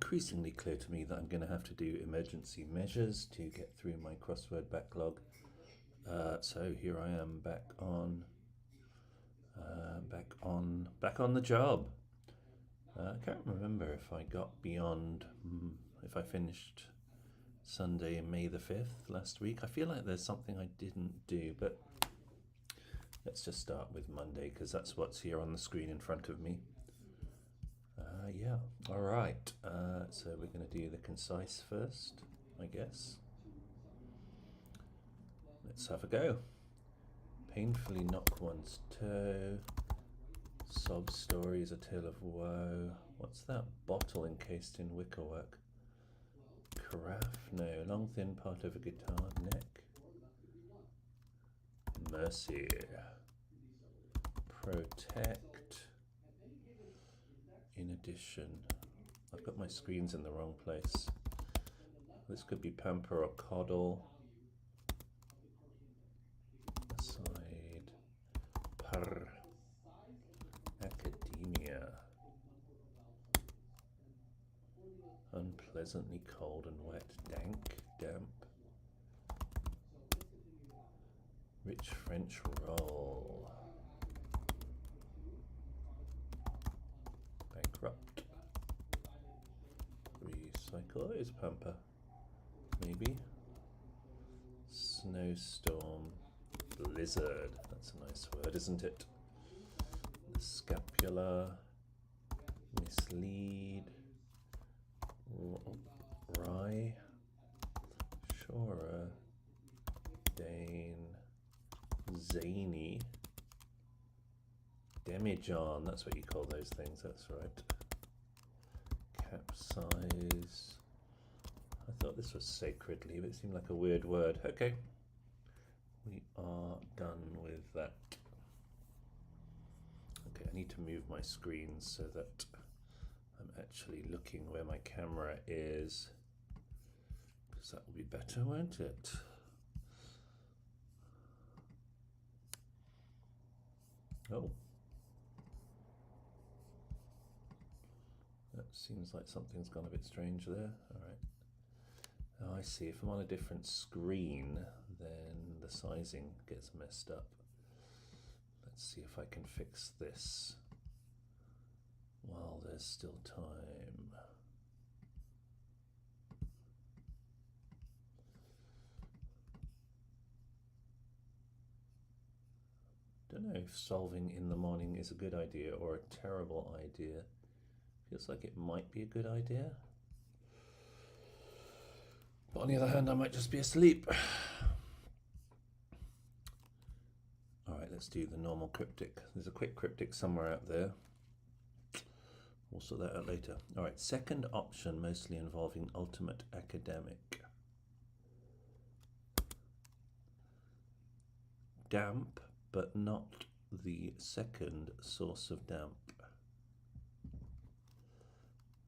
increasingly clear to me that I'm going to have to do emergency measures to get through my crossword backlog. So here I am back on the job. I can't remember if I got beyond, if I finished Sunday, May the 5th last week. I feel like there's something I didn't do, but let's just start with Monday because that's what's here on the screen in front of me. Yeah, all right. So we're going to do the concise first, I guess. Let's have a go. Painfully knock one's toe. Sob stories, a tale of woe. What's that? Bottle encased in wickerwork. Carafe, no. Long thin part of a guitar neck. Mercy. Protect. In addition, I've got my screens in the wrong place. This could be pamper or coddle. Aside. Par. Academia. Unpleasantly cold and wet. Dank. Damp. Rich French roll. Bankrupt. Recycle is pamper. Maybe. Snowstorm. Blizzard. That's a nice word, isn't it? The scapula. Mislead. Rye. Shora. Dane. Zany. Demijohn, that's what you call those things, that's right. Capsize. I thought this was sacredly, but it seemed like a weird word. Okay, we are done with that. Okay, I need to move my screen so that I'm actually looking where my camera is, because that will be better, won't it? Oh. That seems like something's gone a bit strange there. All right. Oh, I see. If I'm on a different screen, then the sizing gets messed up. Let's see if I can fix this while there's still time. Don't know if solving in the morning is a good idea or a terrible idea. Feels like it might be a good idea. But on the other hand, I might just be asleep. All right, let's do the normal cryptic. There's a quick cryptic somewhere out there. We'll sort that out later. All right, second option, mostly involving ultimate academic. Damp, but not the second source of damp.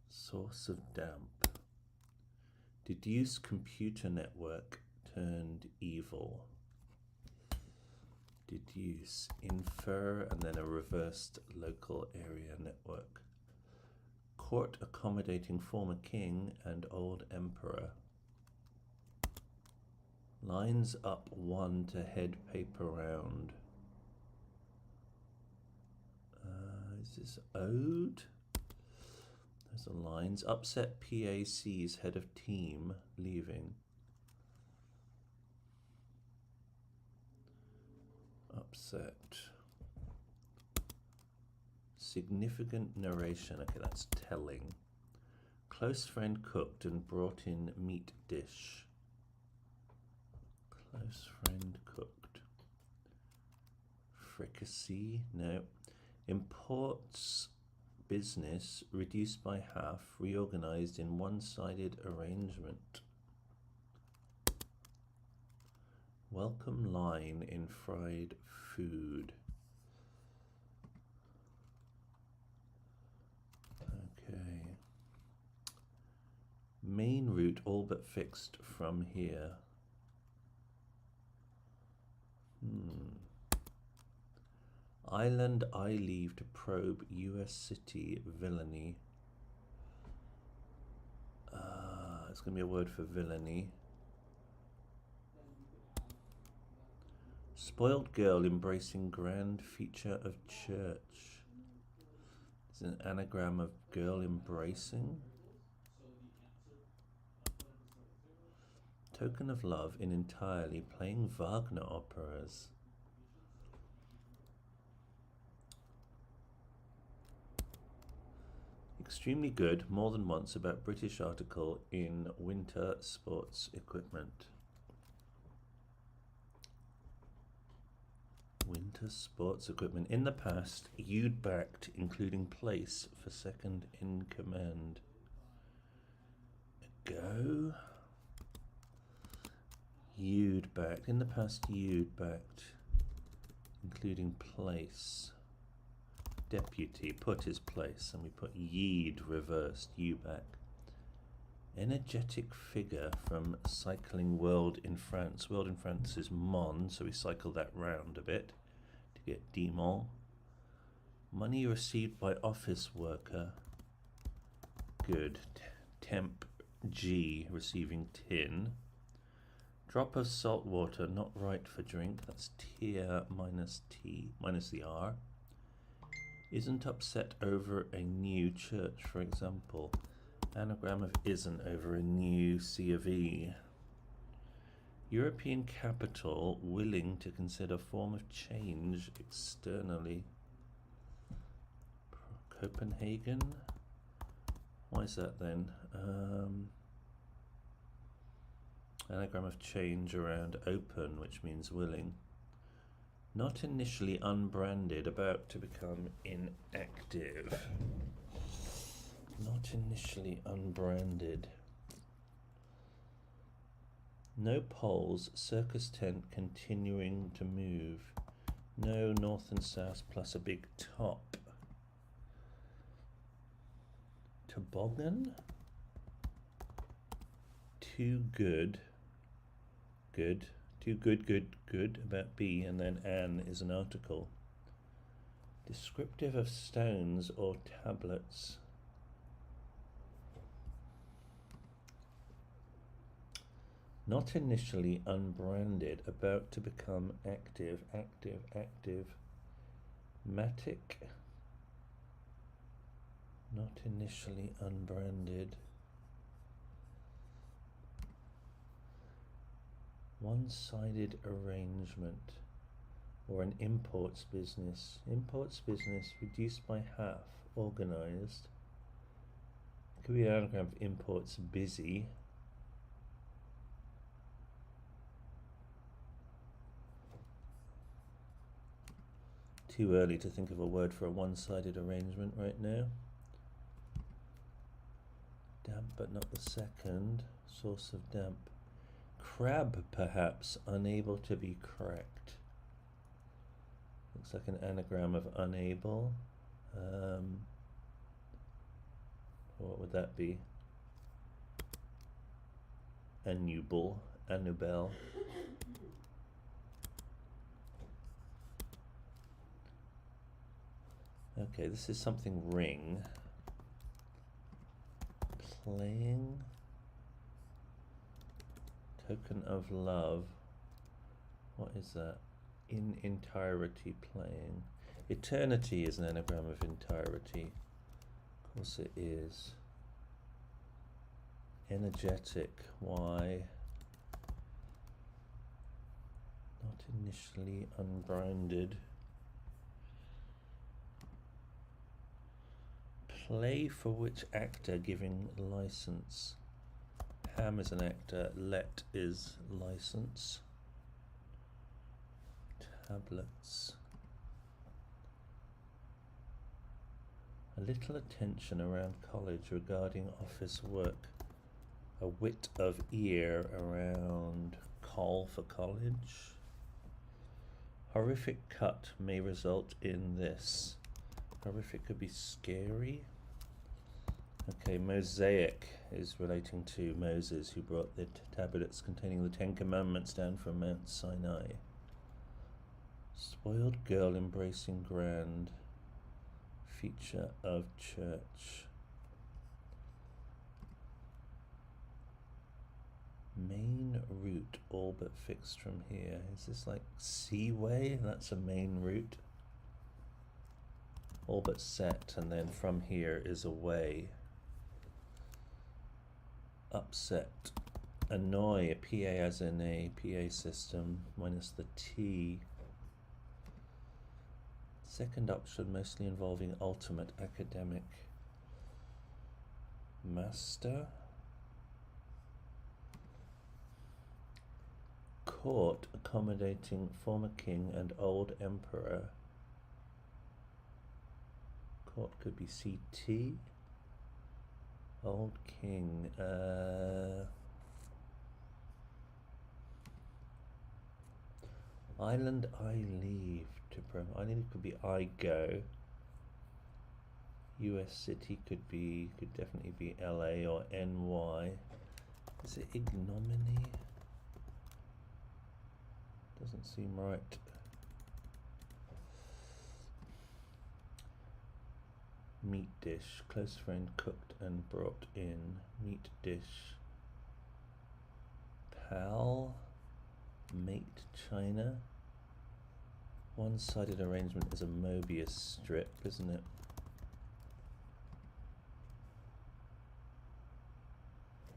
Source of damp. Deduce computer network turned evil. Deduce, infer, and then a reversed local area network. Court accommodating former king and old emperor. Lines up one to head paper round. Is this ode? There's the lines. Upset PAC's head of team leaving. Upset. Significant narration. Okay, that's telling. Close friend cooked and brought in meat dish. Close friend cooked. Fricassee? No. Imports business reduced by half, reorganized in one-sided arrangement. Welcome line in fried food. Okay. Main route all but fixed from here. Island I leave to probe US city villainy. That's going to be a word for villainy. Spoiled girl embracing grand feature of church. It's an anagram of girl embracing. Token of love in entirely playing Wagner operas. Extremely good, more than once, about British article in winter sports equipment. Winter sports equipment. In the past, you'd backed, including place for second in command. Go. You'd backed. In the past, you'd backed, including place. Deputy, put his place, and we put ye'd reversed, you back. Energetic figure from Cycling World in France. World in France is Mon, so we cycle that round a bit to get Dimon. Money received by office worker. Good. Temp G, receiving tin. Drop of salt water, not right for drink. That's tier minus T, minus the R. Isn't upset over a new church, for example. Anagram of isn't over a new C of E. European capital willing to consider form of change externally. Copenhagen? Why is that then? Anagram of change around open, which means willing. Not initially unbranded, about to become inactive. Not initially unbranded. No poles, circus tent continuing to move. No north and south plus a big top. Toboggan? Too good. Good. Too good, good about B, and then an is an article. Descriptive of stones or tablets. Not initially unbranded, about to become active, active. Matic. Not initially unbranded. One-sided arrangement, or an imports business. Imports business reduced by half, organized. Could be an anagram of imports busy. Too early to think of a word for a one-sided arrangement right now. Damp, but not the second. Source of damp. Crab, perhaps, unable to be cracked. Looks like an anagram of unable. What would that be? Anubal, Anubel. Okay, this is something ring. Playing. Token of love. What is that? In entirety playing. Eternity is an anagram of entirety. Of course it is. Energetic. Why? Not initially unbranded. Play for which actor giving license. Ham is an actor, let is license. Tablets. A little attention around college regarding office work. A wit of ear around call for college. Horrific cut may result in this. Horrific could be scary. Okay, mosaic is relating to Moses, who brought the tablets containing the 10 Commandments down from Mount Sinai. Spoiled girl embracing grand feature of church. route all but fixed from here. Is this like Seaway? That's a main route. All but set, and then from here is away. Upset. Annoy, a PA as in a PA system, minus the T. Second option, mostly involving ultimate academic. Master. Court, accommodating former king and old emperor. Court could be CT. Old king. Island I leave to Island could be I go. US city could definitely be LA or NY. Is it ignominy? Doesn't seem right. Meat dish, close friend cooked and brought in. Meat dish. Pal. Mate China. One-sided arrangement is a Mobius strip, isn't it?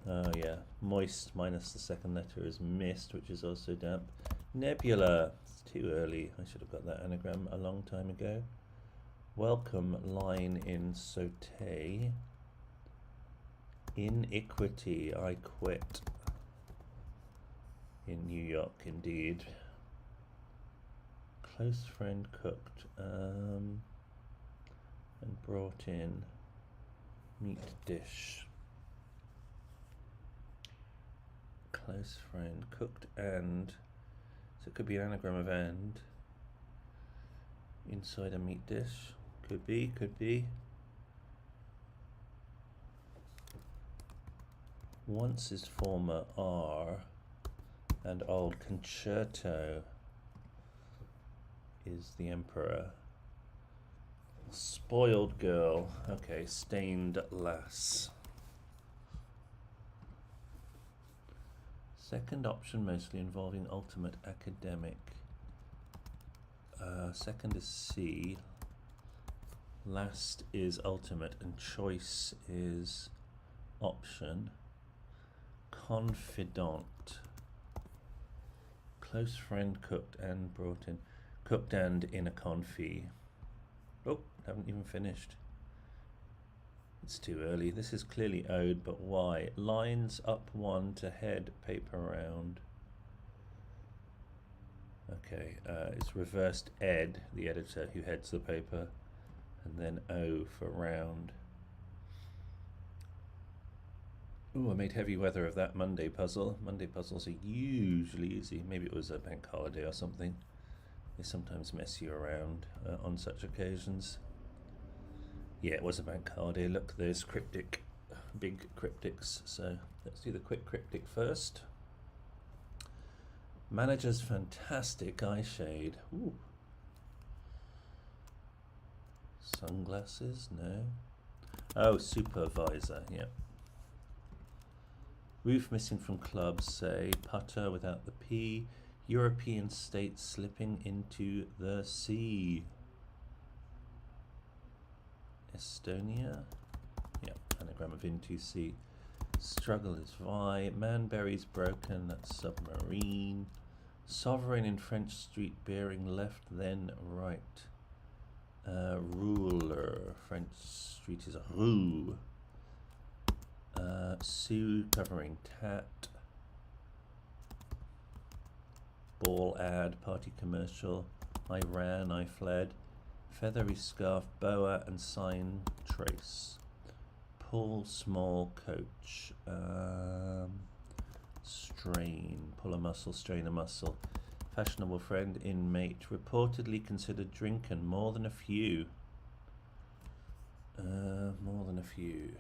Oh yeah, moist minus the second letter is mist, which is also damp. Nebula, it's too early. I should have got that anagram a long time ago. Welcome line in saute. Iniquity, I quit. In New York, indeed. Close friend cooked and brought in. Meat dish. Close friend cooked and, so it could be an anagram of and. Inside a meat dish. Could be. Once is former are, and old concerto is the emperor. Spoiled girl. Okay, stained lass. Second option mostly involving ultimate academic. Second is C. Last is ultimate and choice is option. Confidant. Close friend cooked and brought in. Cooked and in a confit. Oh, haven't even finished. It's too early. This is clearly owed, but why? Lines up one to head paper round. Okay, it's reversed ed, the editor who heads the paper, and then O for round. Ooh, I made heavy weather of that Monday puzzle. Monday puzzles are usually easy. Maybe it was a bank holiday or something. They sometimes mess you around on such occasions. Yeah, it was a bank holiday. Look, there's cryptic, big cryptics. So let's do the quick cryptic first. Manager's fantastic eye shade. Ooh. Sunglasses? No. Oh, supervisor. Yep. Roof missing from clubs. Say putter without the P. European states slipping into the sea. Estonia. Yep. Anagram of into sea. Struggle is Vi. Manberry's broken. That's submarine. Sovereign in French street bearing left then right. Ruler. French street is rue. Sue covering tat. Ball ad. Party commercial. I ran. I fled. Feathery scarf. Boa and sign trace. Pull small coach. Strain. Pull a muscle, strain a muscle. Fashionable friend, inmate. Reportedly considered drinking more than a few. More than a few.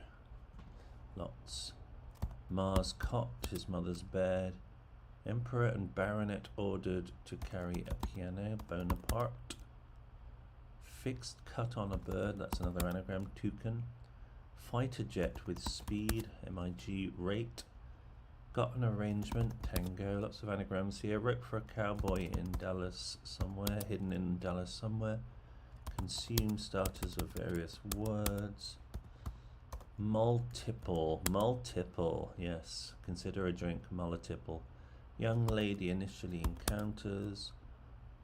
Lots. Mars cot, his mother's bed. Emperor and baronet ordered to carry a piano. Bonaparte. Fixed cut on a bird. That's another anagram. Toucan. Fighter jet with speed. MIG rate. Got an arrangement, tango, lots of anagrams here. Wrote for a cowboy in Dallas somewhere, hidden in Dallas somewhere. Consume starters of various words. Multiple, yes. Consider a drink, multiple. Young lady initially encounters.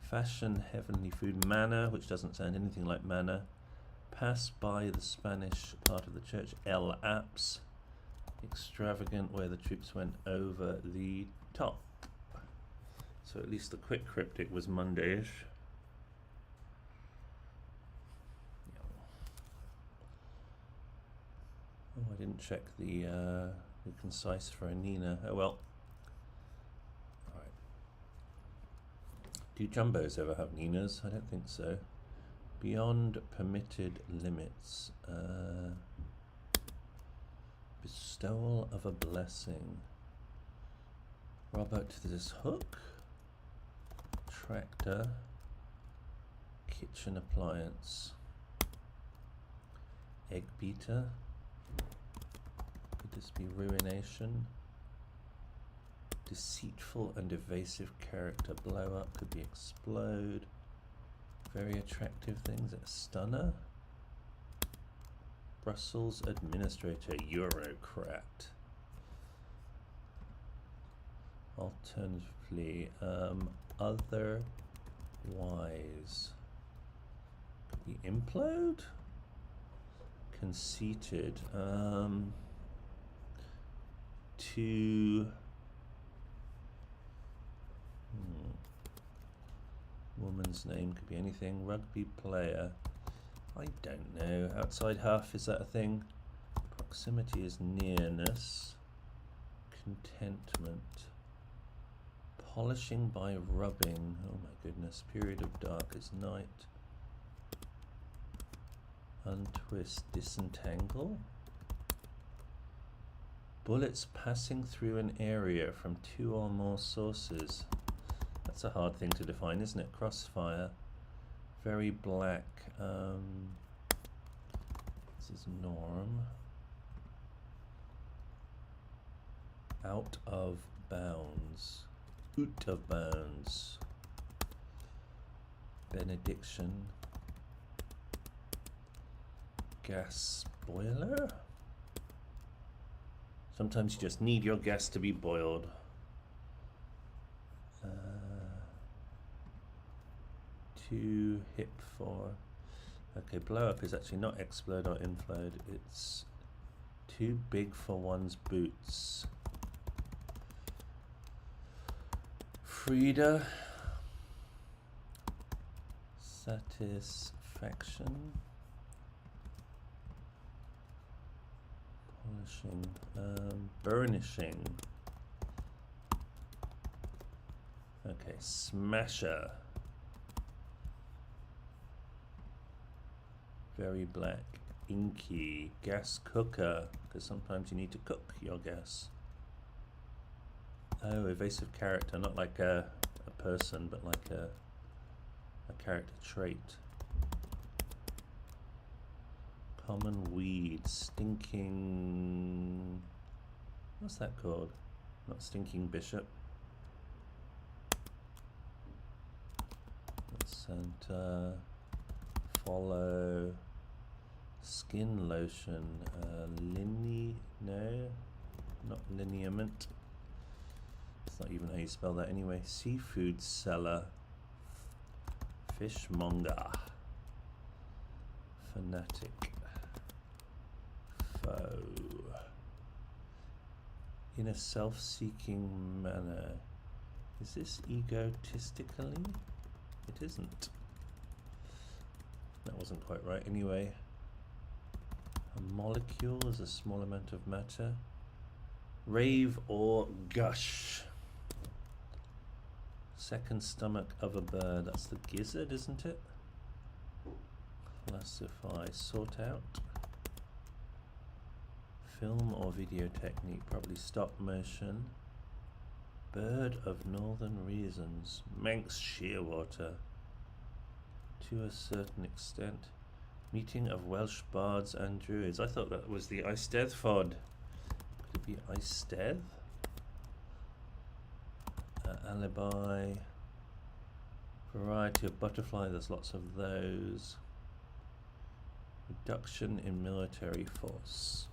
Fashion, heavenly food, manna, which doesn't sound anything like manna. Pass by the Spanish part of the church, El Apse. Extravagant, where the troops went over the top. So at least the quick cryptic was Monday-ish. Oh, I didn't check the concise for Nina. Oh well. All right. Do jumbos ever have Ninas? I don't think so. Beyond permitted limits. Bestowal of a blessing. Robert to this hook. Tractor. Kitchen appliance. Egg beater. Could this be ruination? Deceitful and evasive character. Blow up. Could be explode. Very attractive things. A stunner. Brussels administrator. Eurocrat. Alternatively, otherwise. Could be implode. Conceited. To woman's name could be anything. Rugby player. I don't know. Outside half, is that a thing? Proximity is nearness. Contentment. Polishing by rubbing. Oh my goodness. Period of dark is night. Untwist. Disentangle. Bullets passing through an area from 2 or more sources. That's a hard thing to define, isn't it? Crossfire. Very black. This is norm. Out of bounds. Out of bounds. Benediction. Gas boiler. Sometimes you just need your gas to be boiled. Too hip for. Okay, blow up is actually not explode or inflode. It's too big for one's boots. Frida. Satisfaction. Polishing. Burnishing. Okay, smasher. Very black. Inky. Gas cooker, because sometimes you need to cook your gas. Oh, evasive character, not like a person, but like a character trait. Common weed. Stinking. What's that called? Not stinking bishop. Center. Follow. Skin lotion. No, not lineament. It's not even how you spell that anyway. Seafood seller. Fishmonger. Fanatic. Foe. In a self-seeking manner. Is this egotistically? It isn't. That wasn't quite right anyway. A molecule is a small amount of matter. Rave or gush. Second stomach of a bird. That's the gizzard, isn't it? Classify. Sort out. Film or video technique. Probably stop motion. Bird of northern reasons. Manx shearwater. To a certain extent. Meeting of Welsh bards and druids. I thought that was the Eisteddfod. Could it be Eisteddfod? Alibi. Variety of butterfly, there's lots of those. Reduction in military force.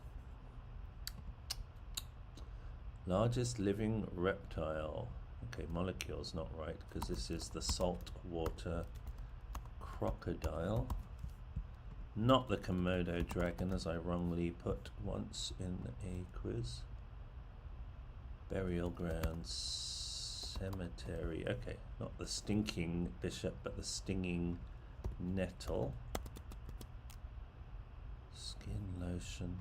Largest living reptile. Okay, molecule's not right because this is the saltwater crocodile. Not the Komodo dragon, as I wrongly put once in a quiz. Burial grounds, cemetery. Okay, not the stinking bishop, but the stinging nettle. Skin lotion.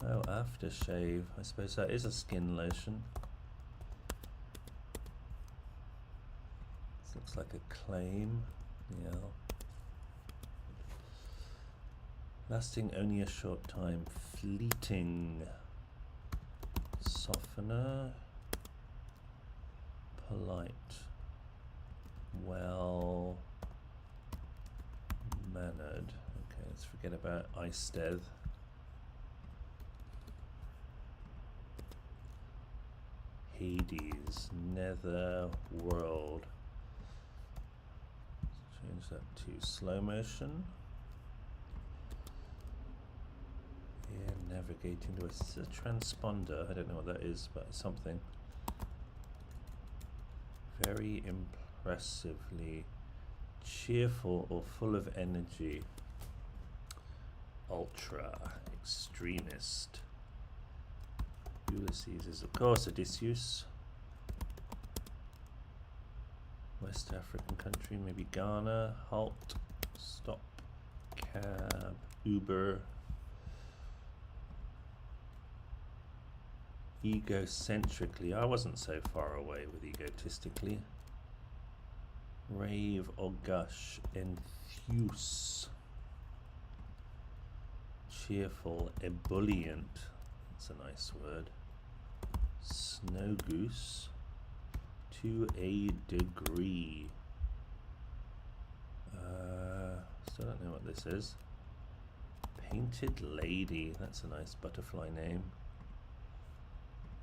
Oh, aftershave. I suppose that is a skin lotion. This looks like a claim. Yeah. Lasting only a short time. Fleeting. Softener. Polite. Well mannered. Okay, let's forget about Eistead. Hades, Nether World. Change that to slow motion. Yeah, navigating to a transponder. I don't know what that is, but it's something. Very impressively cheerful or full of energy. Ultra extremist. Ulysses is of course Odysseus. West African country, maybe Ghana. Halt, stop, cab, Uber. Egocentrically, I wasn't so far away with egotistically. Rave or gush, enthuse. Cheerful, ebullient. That's a nice word. Snow goose, to a degree. Still don't know what this is. Painted lady, that's a nice butterfly name.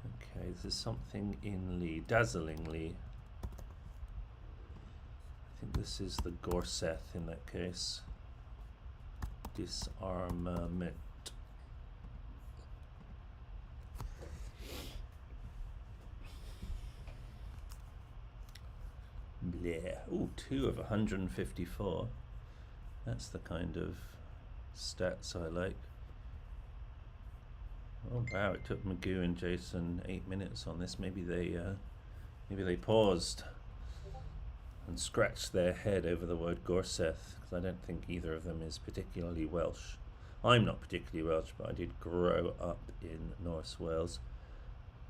Okay, this is something inly, dazzlingly. I think this is the Gorseth in that case. Disarmament. Bleh. Ooh, 2 of 154. That's the kind of stats I like. Oh wow, it took Magoo and Jason 8 minutes on this. Maybe they paused and scratched their head over the word Gorseth, because I don't think either of them is particularly Welsh. I'm not particularly Welsh, but I did grow up in North Wales.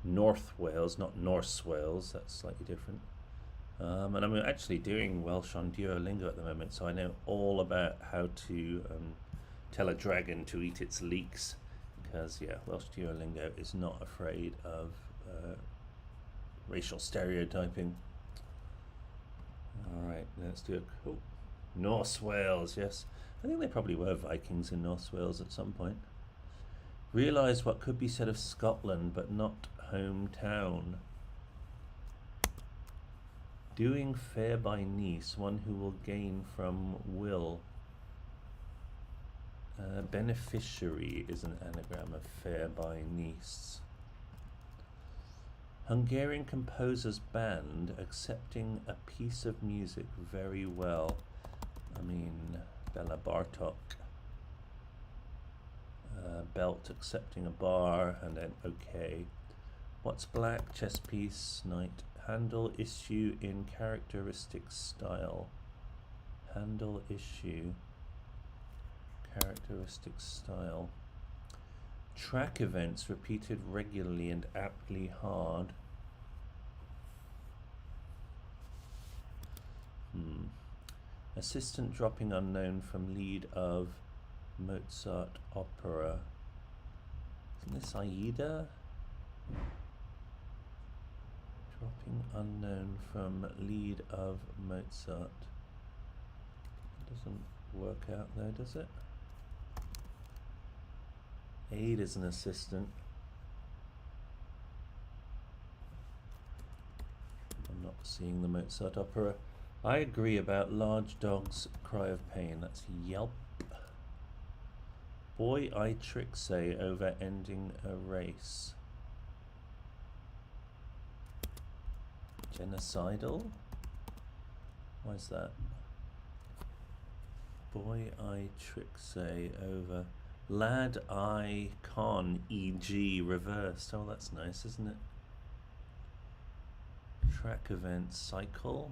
North Wales, not Norse Wales, that's slightly different. And I'm actually doing Welsh on Duolingo at the moment, so I know all about how to tell a dragon to eat its leeks. Because, yeah, Welsh Duolingo is not afraid of racial stereotyping. Alright, let's do it. Oh, North Wales, yes. I think they probably were Vikings in North Wales at some point. Realise what could be said of Scotland, but not hometown. Doing fair by niece, one who will gain from will. Beneficiary is an anagram of fair by niece. Hungarian composer's band accepting a piece of music very well. I mean, Bela Bartok. Belt accepting a bar, and then okay. What's black? Chess piece, knight. Handle issue in characteristic style. Handle issue. Characteristic style. Track events repeated regularly and aptly hard. Assistant dropping unknown from lead of Mozart opera. Isn't this Aida? Dropping unknown from lead of Mozart. It doesn't work out there, does it? aid as an assistant. I'm not seeing the Mozart opera. I agree about large dogs cry of pain. That's yelp. Boy, I trick say over ending a race. Genocidal? Why is that? Boy, I trick say over. Lad, I con, e.g. reversed. Oh, that's nice, isn't it? Track event cycle.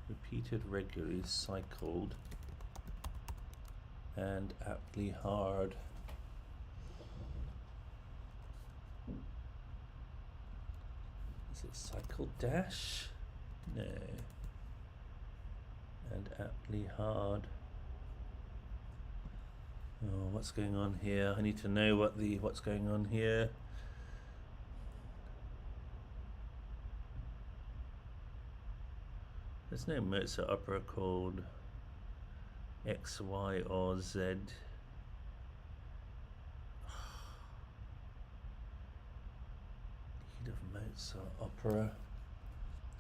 Repeated regularly, cycled. And aptly hard. Is it cycle dash? No. And aptly hard. Oh, what's going on here? I need to know what's going on here. There's no Mozart opera called X, Y, or Z. Lead of Mozart opera.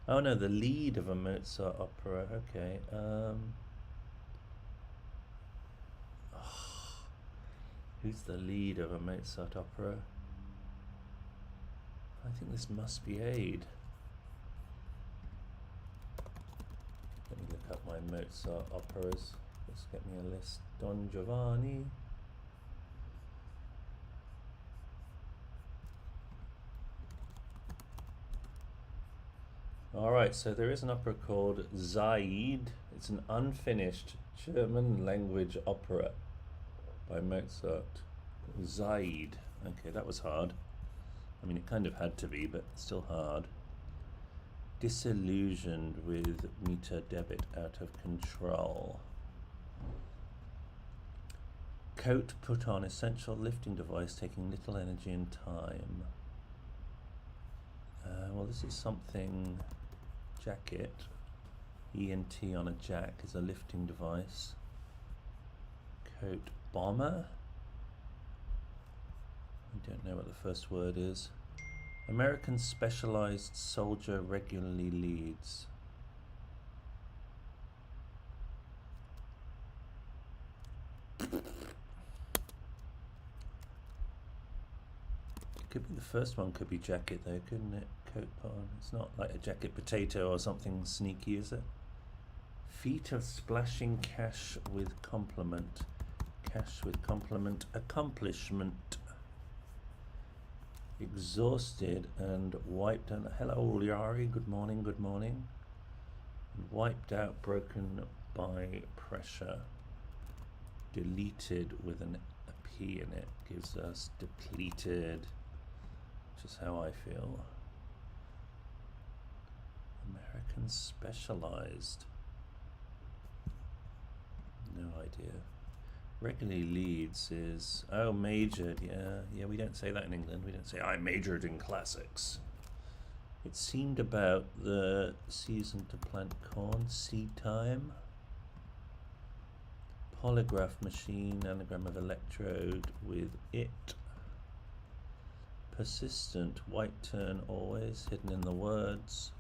Oh no, the lead of a Mozart opera. Okay. Who's the lead of a Mozart opera? I think this must be Aid. Let me look up my Mozart operas. Let's get me a list. Don Giovanni. Alright, so there is an opera called Zaid. It's an unfinished German language opera by Mozart. Zaid. Okay, that was hard. I mean, it kind of had to be, but still hard. Disillusioned with meter debit out of control. Coat put on, essential lifting device taking little energy and time. Well, this is something. Jacket. ENT on a jack is a lifting device. Coat bomber. I don't know what the first word is. American specialized soldier regularly leads. Could be the first one, could be jacket though, couldn't it? Coat on. It's not like a jacket potato or something sneaky, is it? Feat of splashing cash with compliment. Cash with compliment. Accomplishment. Exhausted and wiped out. Hello, Yari. Good morning. Good morning. Wiped out, broken by pressure. Deleted with a P in it gives us depleted. Which is how I feel. American specialized. No idea. Regularly leads is, oh, majored. Yeah, we don't say that in England. We don't say I majored in classics. It seemed about the season to plant corn, seed time. Polygraph machine, anagram of electrode with it. Persistent, white turn always, hidden in the words.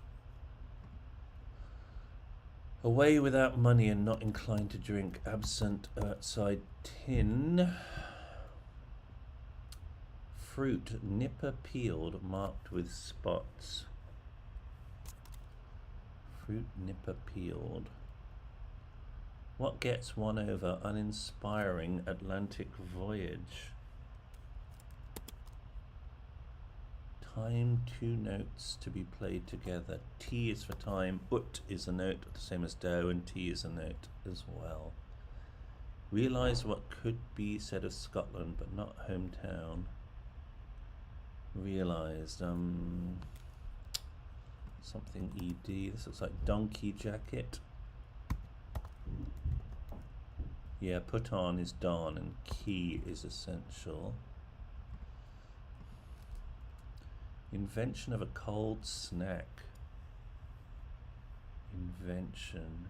Away without money and not inclined to drink, absent outside tin. Fruit, nipper peeled, marked with spots. Fruit, nipper peeled. What gets one over uninspiring Atlantic voyage? Time, two notes to be played together. T is for time, ut is a note, the same as do, and T is a note as well. Realise what could be said of Scotland, but not hometown. Realised, something ED. This looks like donkey jacket. Yeah, put on is don, and key is essential. Invention of a cold snack. Invention.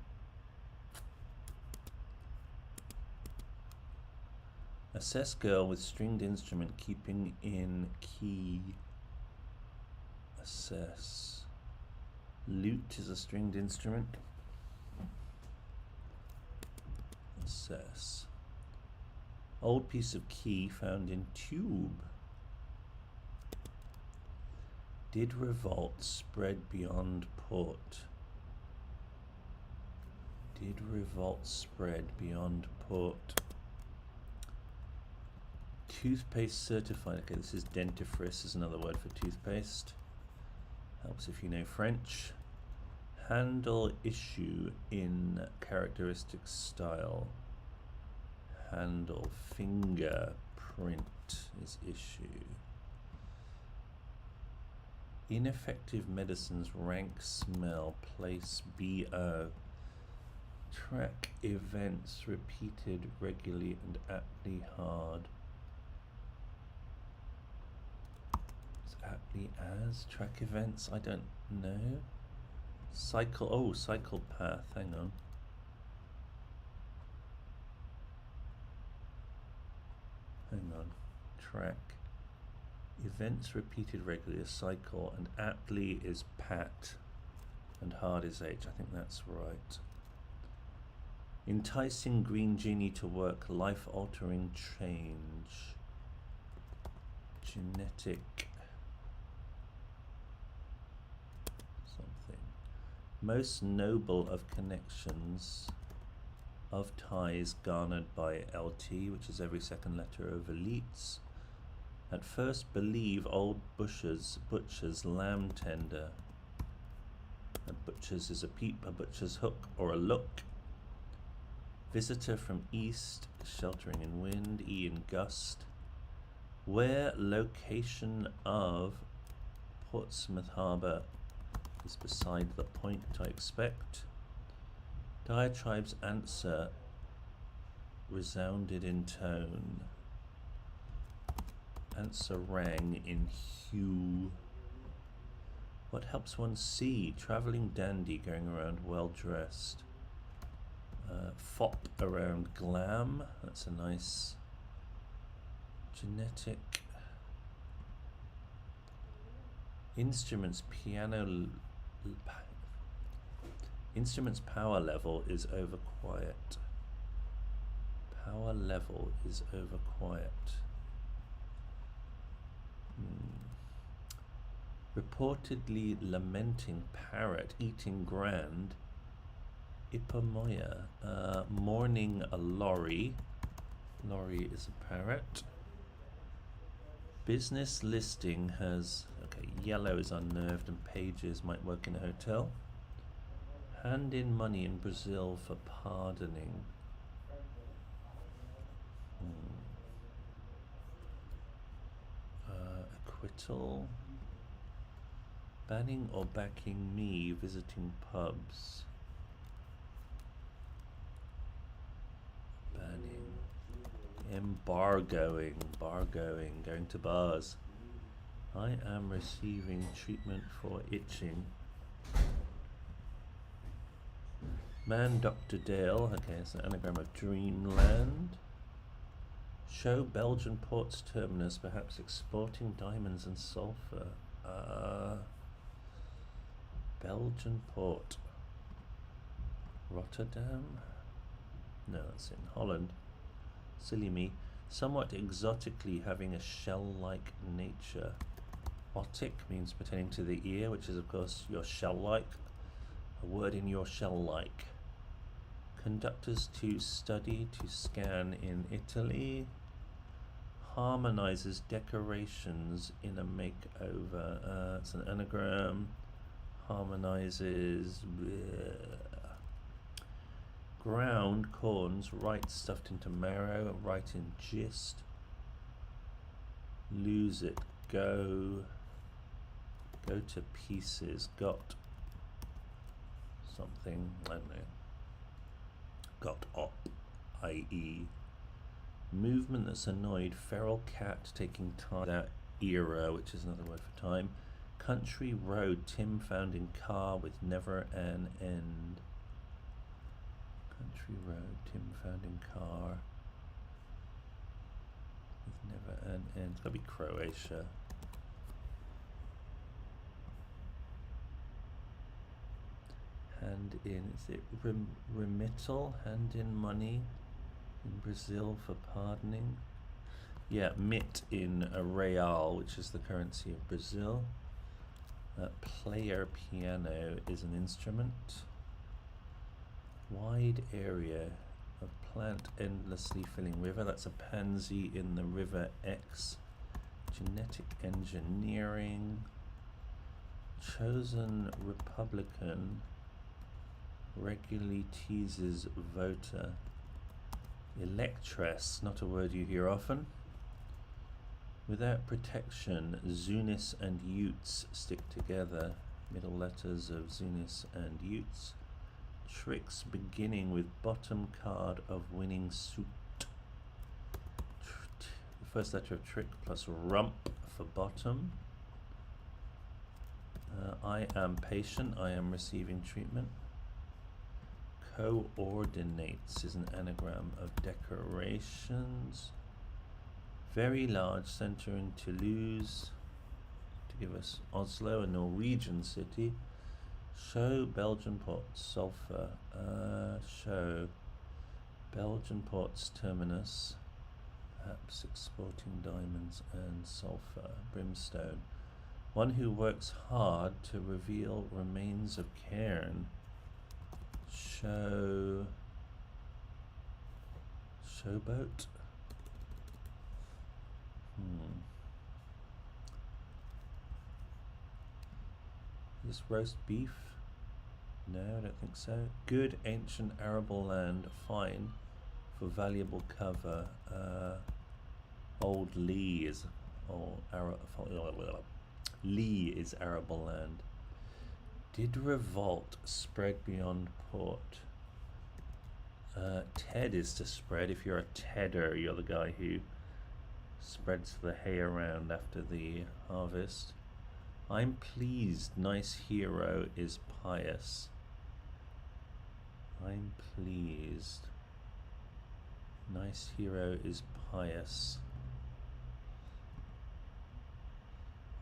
Assess girl with stringed instrument keeping in key. Assess. Lute is a stringed instrument. Assess. Old piece of key found in tube. Did revolt spread beyond port? Did revolt spread beyond port? Toothpaste certified. Okay, this is dentifrice is another word for toothpaste. Helps if you know French. Handle issue in characteristic style. Handle fingerprint is issue. Ineffective medicines rank smell place BO. Track events repeated regularly and aptly hard. It's aptly as track events, I don't know. Cycle, oh, cycle path, hang on. Hang on, track. Events repeated regularly, a cycle, and aptly is pat, and hard is H, I think that's right. Enticing green genie to work, life-altering change. Genetic something. Most noble of connections, of ties garnered by LT, which is every second letter of elites. At first believe old butcher's lamb tender. A butcher's is a peep, a butcher's hook, or a look. Visitor from east, sheltering in wind, E in gust. Where location of Portsmouth Harbour is beside the point, I expect. Diatribe's answer resounded in tone. Answer rang in hue. What helps one see? Travelling dandy going around well dressed. Fop around glam. That's a nice genetic. Instruments piano. Instruments power level is over quiet. Power level is over quiet. Reportedly lamenting parrot eating grand. Ipamoya. Mourning a lorry. Lorry is a parrot. Business listing has, okay, yellow is unnerved and pages might work in a hotel. Hand in money in Brazil for pardoning. Acquittal. Banning or backing me visiting pubs. Banning. Embargoing. Bargoing. Going to bars. I am receiving treatment for itching. Man Dr. Dale. Okay, it's an anagram of dreamland. Show Belgian ports terminus, perhaps exporting diamonds and sulfur. Belgian port. Rotterdam? No, that's in Holland. Silly me. Somewhat exotically having a shell-like nature. Otic means pertaining to the ear, which is of course your shell-like. A word in your shell-like. Conductors to study, to scan in Italy. Harmonizes decorations in a makeover. It's an anagram. Harmonizes. Bleh. Ground corns, right stuffed into marrow, right in gist. Lose it, go to pieces, got something, I don't know. Got op, i.e. movement that's annoyed, feral cat taking time without era, which is another word for time. Country road, Tim found in car with never an end. Country road, Tim found in car. Never an end. It's got to be Croatia. Hand in, is it remittal? Hand in money in Brazil for pardoning. Yeah, mit in a real, which is the currency of Brazil. Player piano is an instrument. Wide area of plant endlessly filling river. That's a pansy in the river X. Genetic engineering. Chosen Republican regularly teases voter. Electress, not a word you hear often. Without protection, Zunis and Utes stick together. Middle letters of Zunis and Utes. Tricks beginning with bottom card of winning suit. The first letter of trick plus rump for bottom. I am patient, I am receiving treatment. Coordinates is an anagram of decorations. Very large centre in Toulouse to give us Oslo, a Norwegian city. Show Belgian ports, sulfur. Show Belgian ports terminus. Perhaps exporting diamonds and sulfur. Brimstone. One who works hard to reveal remains of cairn. Showboat. Is this roast beef? No, I don't think so. Good ancient arable land, fine for valuable cover. Old Lee is Lee is arable land. Did revolt spread beyond port? Ted is to spread. If you're a tedder, you're the guy who spreads the hay around after the harvest. I'm pleased, nice hero is pious. I'm pleased, nice hero is pious.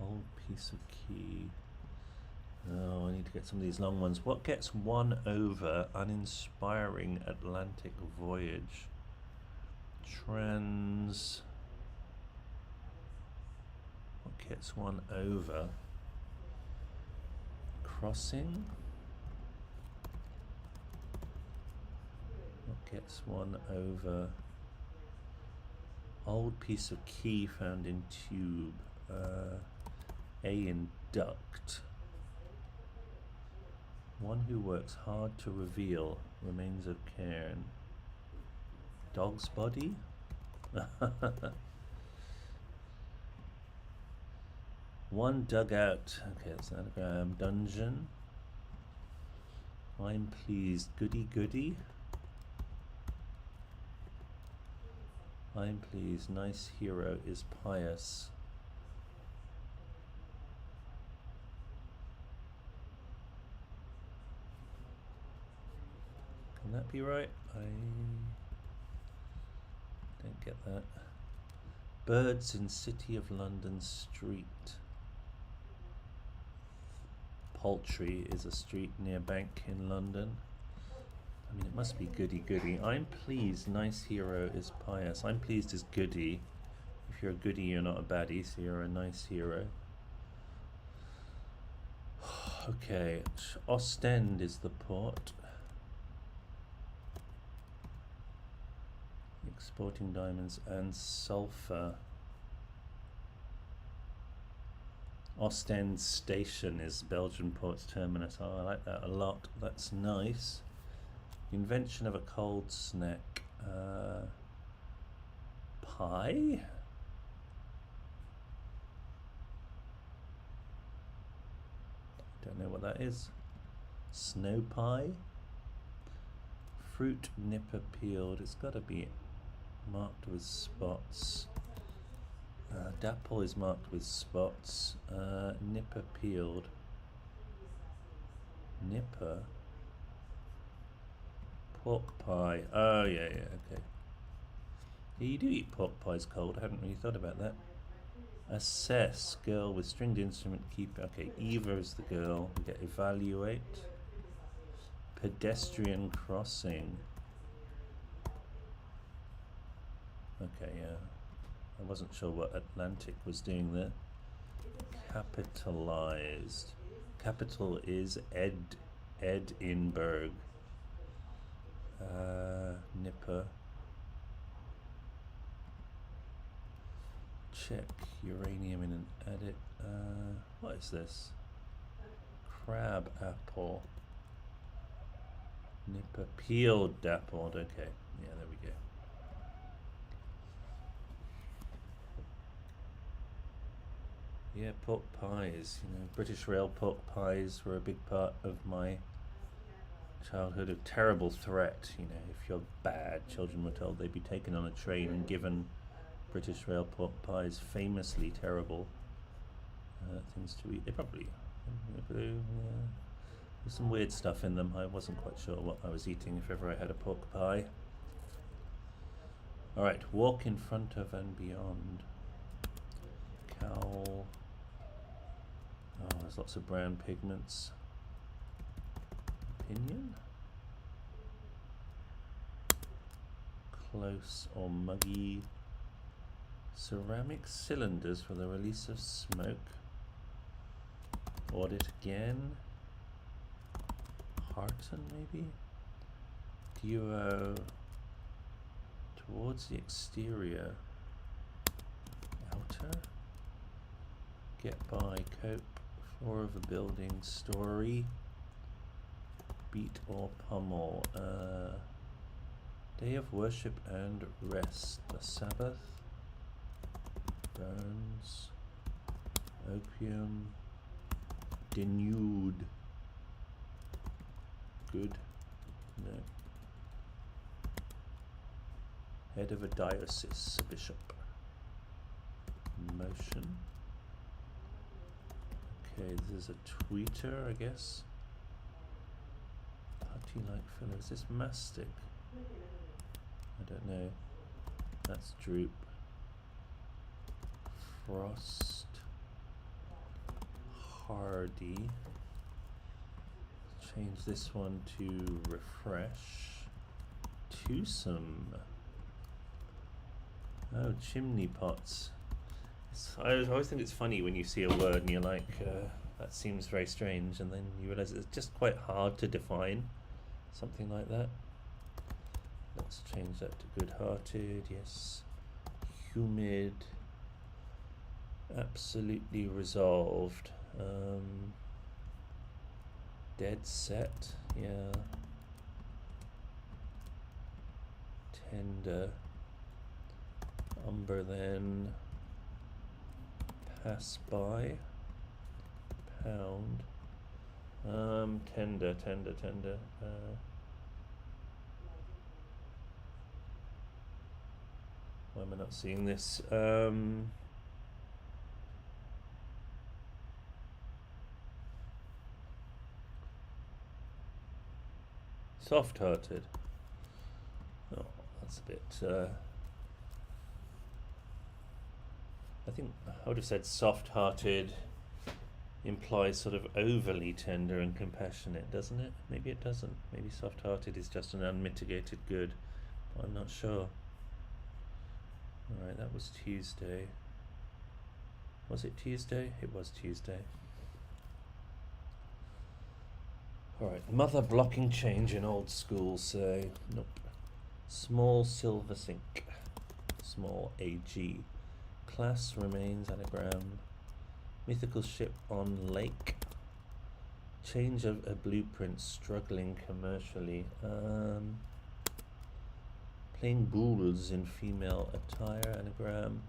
Old piece of key. Oh, I need to get some of these long ones. What gets one over uninspiring Atlantic voyage? What gets one over? Crossing? What gets one over? Old piece of key found in tube. A in duct. One who works hard to reveal remains of cairn. Dog's body? One dugout. Okay, that's an anagram. Dungeon. I'm pleased. Goody goody. I'm pleased. Nice hero is pious. Can that be right? I don't get that. Birds in City of London street. Poultry is a street near Bank in London. I mean, it must be goody goody. I'm pleased, nice hero is pious. I'm pleased is goody. If you're a goody, you're not a baddie, so you're a nice hero. Okay, Ostend is the port. Exporting diamonds and sulfur. Ostend Station is Belgian port's terminus. Oh, I like that a lot. That's nice. Invention of a cold snack. Pie? Don't know what that is. Snow pie? Fruit nipper peeled. It's got to be marked with spots. Dapple is marked with spots. Nipper peeled. Nipper? Pork pie. Oh, yeah, okay. You do eat pork pies cold. I hadn't really thought about that. Assess, girl with stringed instrument keeper. Okay, Eva is the girl. We get evaluate. Pedestrian crossing. Okay, yeah. I wasn't sure what Atlantic was doing there. Capitalized. Capital is Edinburgh. Nipper. Check uranium in an edit. What is this? Crab apple. Nipper peeled dappled. Okay, yeah, there we go. Yeah, pork pies. You know, British Rail pork pies were a big part of my childhood. A terrible threat. You know, if you're bad, children were told they'd be taken on a train and given British Rail pork pies, famously terrible things to eat. They probably there's some weird stuff in them. I wasn't quite sure what I was eating if ever I had a pork pie. All right, walk in front of and beyond. Cowl. Oh, there's lots of brown pigments. Opinion. Close or muggy. Ceramic cylinders for the release of smoke. Audit again. Hearten maybe? Duo. Towards the exterior. Outer. Get by, cope. Floor of a building. Story. Beat or pummel. Day of worship and rest. The Sabbath. Burns. Opium. Denude. Good. No. Head of a diocese, a bishop. Motion. Okay, this is a tweeter, I guess. Putty-like filler. Is this mastic? I don't know. That's droop. Frost. Hardy. Change this one to refresh. Twosome. Oh, chimney pots. I always think it's funny when you see a word and you're like, that seems very strange, and then you realize it's just quite hard to define something like that. Let's change that to good-hearted. Yes. Humid. Absolutely resolved. Dead set. Yeah. Tender. Umber then. Pass by. Pound. Tender. Why am I not seeing this? Soft-hearted. Oh, that's a bit. I think I would have said soft-hearted implies sort of overly tender and compassionate, doesn't it? Maybe it doesn't. Maybe soft-hearted is just an unmitigated good. I'm not sure. Alright, that was Tuesday. Was it Tuesday? It was Tuesday. Alright, mother blocking change in old school, say nope. Small silver sink. Small AG. Class remains anagram. Mythical ship on lake. Change of a blueprint struggling commercially. Playing bulls in female attire anagram.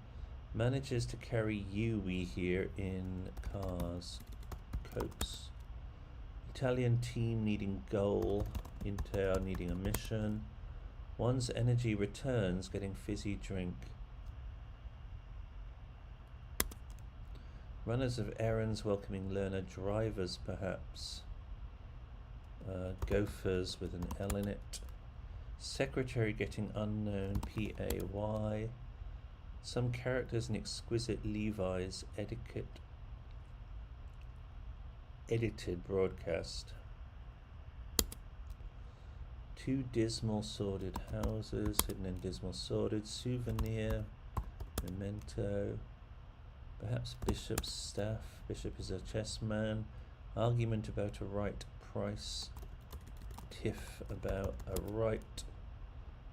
Manages to carry Yui here in cars. Cokes. Italian team needing goal. Inter needing a mission. One's energy returns getting fizzy drink. Runners of errands welcoming learner. Drivers perhaps. Gophers with an L in it. Secretary getting unknown, P-A-Y. Some characters in exquisite Levi's edited broadcast. Two dismal sordid houses, hidden in dismal sordid, souvenir, memento, perhaps Bishop's staff, Bishop is a chess man, argument about a right price, tiff about a right,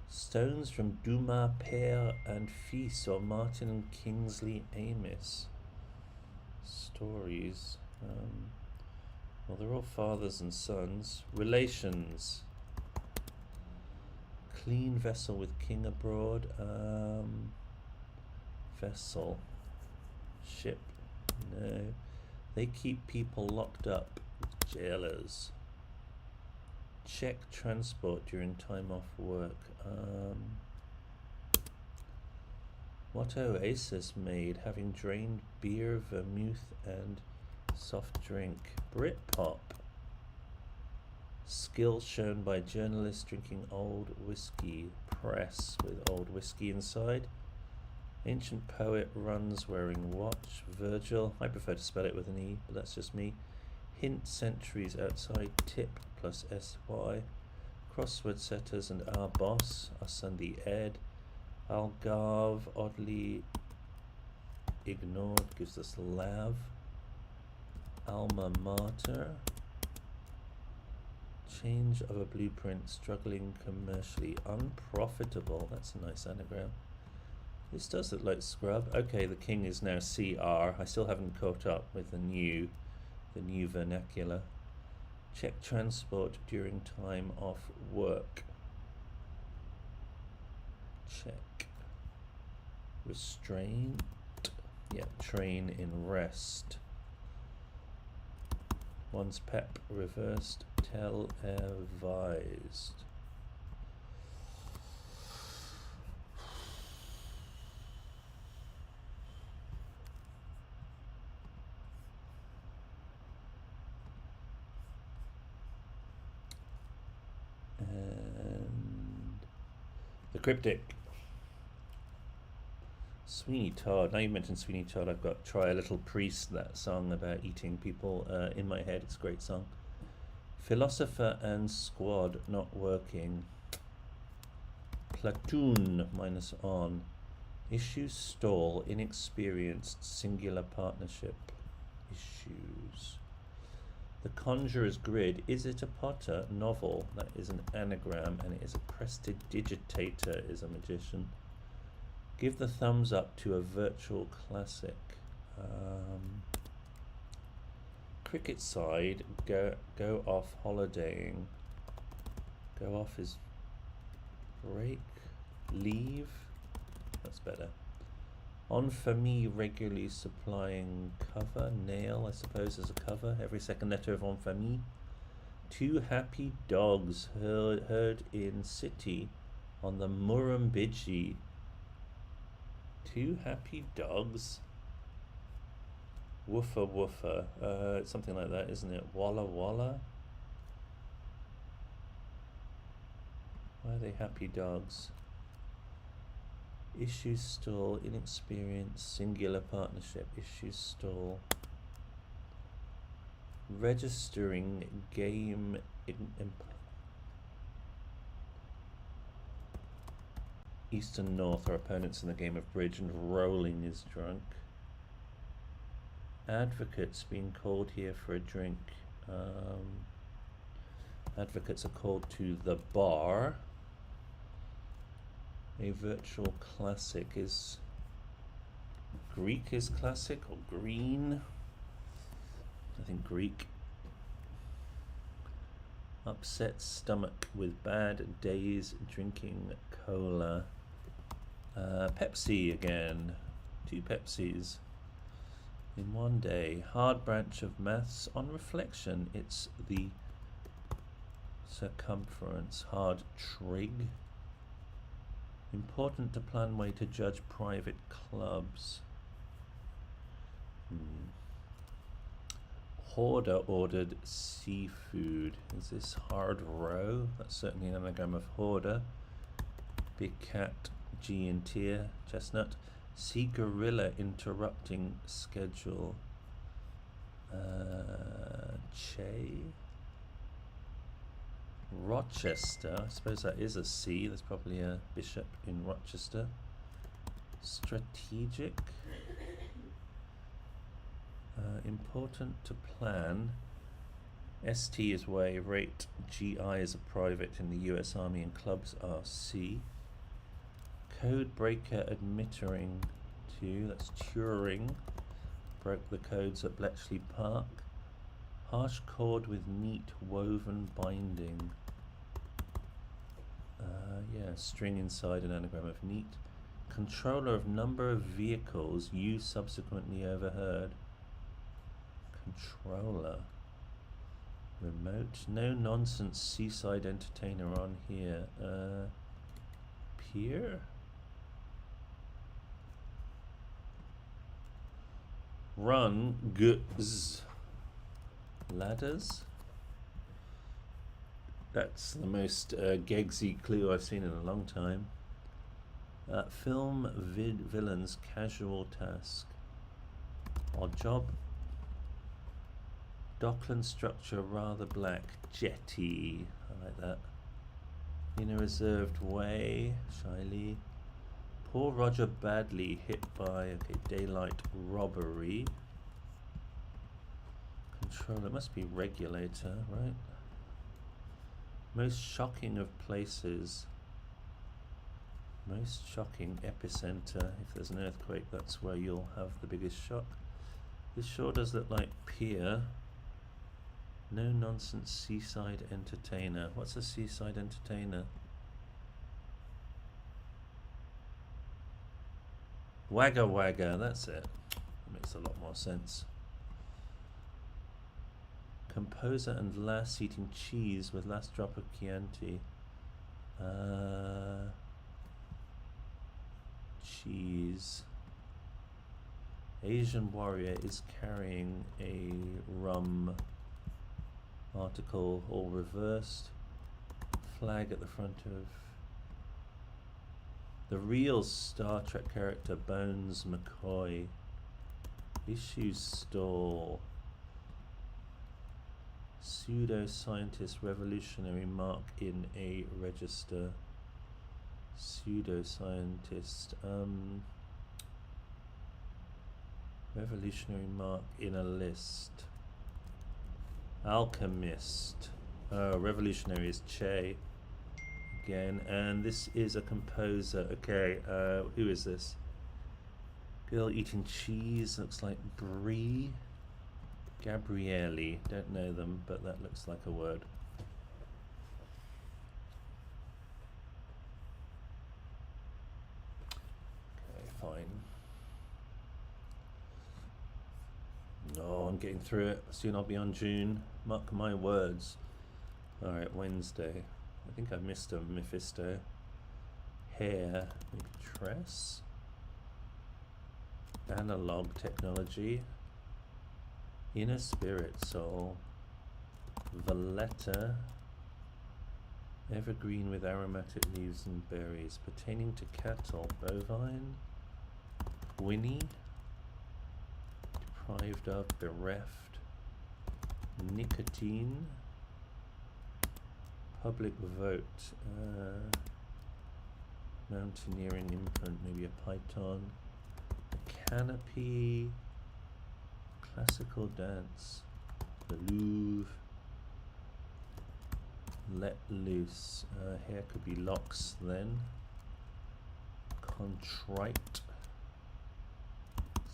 stones from Dumas Père and Fils or Martin and Kingsley Amis, stories, well they're all fathers and sons, relations, clean vessel with king abroad, vessel, ship, no, they keep people locked up, jailers, check transport during time off work, what Oasis made, having drained beer, vermouth and soft drink, Britpop, skill shown by journalists drinking old whiskey, press with old whiskey inside, ancient poet runs wearing watch, Virgil, I prefer to spell it with an E, but that's just me, hint centuries outside, tip plus SY, crossword setters and our boss, us and the Ed, Algarve, oddly ignored, gives us lav, alma mater, change of a blueprint, struggling commercially, unprofitable, that's a nice anagram. This does look like Scrub. Okay, the king is now CR. I still haven't caught up with the new vernacular. Check transport during time off work. Check. Restraint. Yeah, train in rest. One's pep reversed. Televised. And the cryptic. Sweeney Todd. Now you mentioned Sweeney Todd, I've got Try a Little Priest, that song about eating people, in my head. It's a great song. Philosopher and squad not working. Platoon minus on. Issues stall, inexperienced, singular partnership. Issues. The Conjurer's Grid. Is it a Potter? Novel. That is an anagram, and it is a prestidigitator, is a magician. Give the thumbs up to a virtual classic. Cricket side, go off holidaying. Go off is break, leave. That's better. En famille, regularly supplying cover. Nail, I suppose, as a cover. Every second letter of en famille. Two happy dogs heard in city on the Murrumbidgee. Two happy dogs. Woofer woofer. It's something like that, isn't it? Walla walla. Why are they happy dogs? Issues stall, inexperienced, singular partnership. Issues stall. Registering game. East and North are opponents in the game of bridge, and rolling is drunk. Advocates being called here for a drink. Advocates are called to the bar. A virtual classic is Greek is classic, or green. I think Greek. Upset stomach with bad days drinking cola. Pepsi again. Two Pepsis in one day. Hard branch of maths. On reflection, it's the circumference. Hard trig. Important to plan way to judge private clubs. Hoarder ordered seafood. Is this hard row? That's certainly an anagram of hoarder. Big cat, G in tier, chestnut. Sea gorilla interrupting schedule. Che. Rochester, I suppose that is a C. There's probably a bishop in Rochester. Strategic. Important to plan. ST is way, rate. GI is a private in the US Army, and clubs are C. Code breaker admittering to, that's Turing. Broke the codes at Bletchley Park. Harsh cord with neat woven binding. Yeah, string inside an anagram of neat. Controller of number of vehicles you subsequently overheard. Controller. Remote. No nonsense seaside entertainer on here. Pier? Run. Goods. Ladders. That's the most Gegsy clue I've seen in a long time. Film villains casual task. Odd job. Dockland structure rather black. Jetty. I like that. In a reserved way. Shyly. Poor Roger badly hit by daylight robbery. Controller must be regulator, right? Most shocking of places. Most shocking epicenter. If there's an earthquake, that's where you'll have the biggest shock. This sure does look like pier. No nonsense seaside entertainer. What's a seaside entertainer? Wagga Wagga, that's it. That makes a lot more sense. Composer and lass eating cheese with last drop of Chianti. Cheese. Asian warrior is carrying a rum. Article all reversed. Flag at the front of the real Star Trek character Bones McCoy. Issue stall. Pseudo-scientist revolutionary mark in a register. Pseudo-scientist. Revolutionary mark in a list. Alchemist. Oh, revolutionary is Che. Again, and this is a composer. Okay, who is this? Girl eating cheese, looks like Brie. Gabrielli, don't know them, but that looks like a word. Okay, fine. No, I'm getting through it. Soon I'll be on June. Mark my words. Alright, Wednesday. I think I missed a Mephisto. Hair, maybe tress. Analog technology. Inner spirit soul. Valletta. Evergreen with aromatic leaves and berries. Pertaining to cattle. Bovine. Winnie. Deprived of, bereft. Nicotine. Public vote. Mountaineering implement, maybe a python. Canopy. Classical dance. The Louvre. Let loose. Hair could be locks then. Contrite.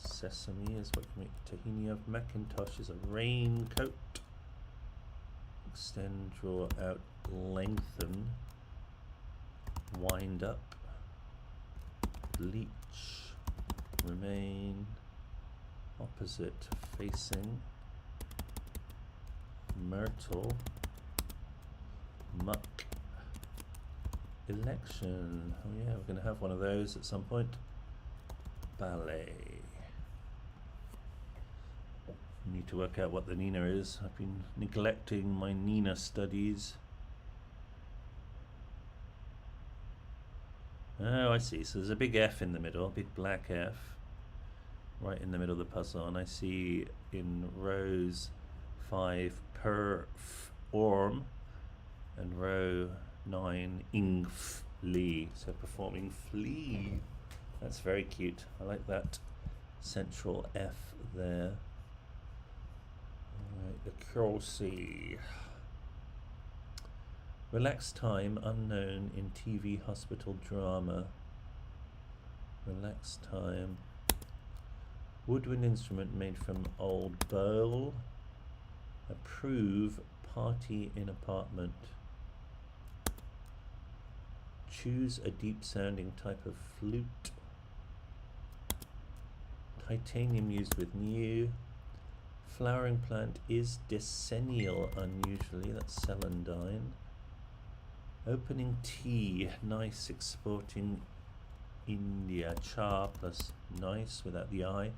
Sesame is what you make tahini of. Macintosh is a raincoat. Extend, draw out, lengthen. Wind up. Bleach. Remain. Opposite, facing. Myrtle. Muck. Election. Oh yeah, we're going to have one of those at some point. Ballet. Need to work out what the Nina is. I've been neglecting my Nina studies. Oh, I see. So there's a big F in the middle, big black F, right in the middle of the puzzle. And I see in rows 5 perform and row 9 ingfli. So performing flee. That's very cute. I like that central F there. Alright, the Crossy. Relaxed time unknown in TV hospital drama. Relaxed time. Woodwind instrument made from old bowl. Approve party in apartment. Choose a deep sounding type of flute. Titanium used with new. Flowering plant is decennial unusually. That's celandine. Opening tea, nice, exporting India. Char plus nice without the I.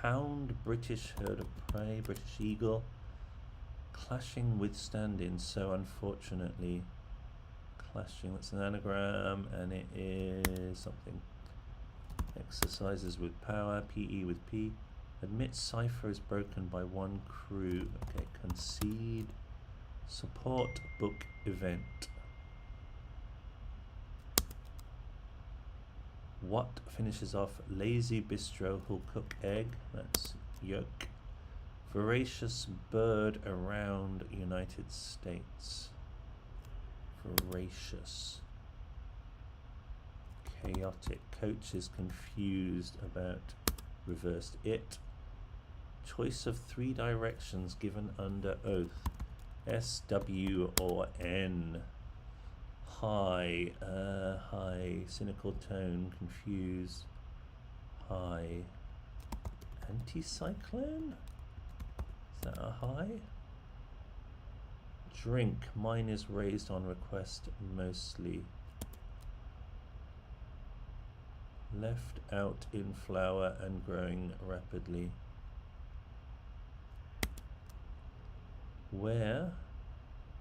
Hound, British herd of prey, British eagle. Clashing with stand-in, so unfortunately. Clashing, that's an anagram, and it is something. Exercises with power, PE with P. Admit cipher is broken by one crew. Okay, concede. Support book event. What finishes off lazy bistro who'll cook egg? That's yolk. Voracious bird around United States. Voracious. Chaotic. Coach is confused about reversed it. Choice of 3 directions given under oath. S, W, or N. High, high, cynical tone, confused, high, anticyclone? Is that a high? Drink, mine is raised on request mostly. Left out in flower and growing rapidly. Where?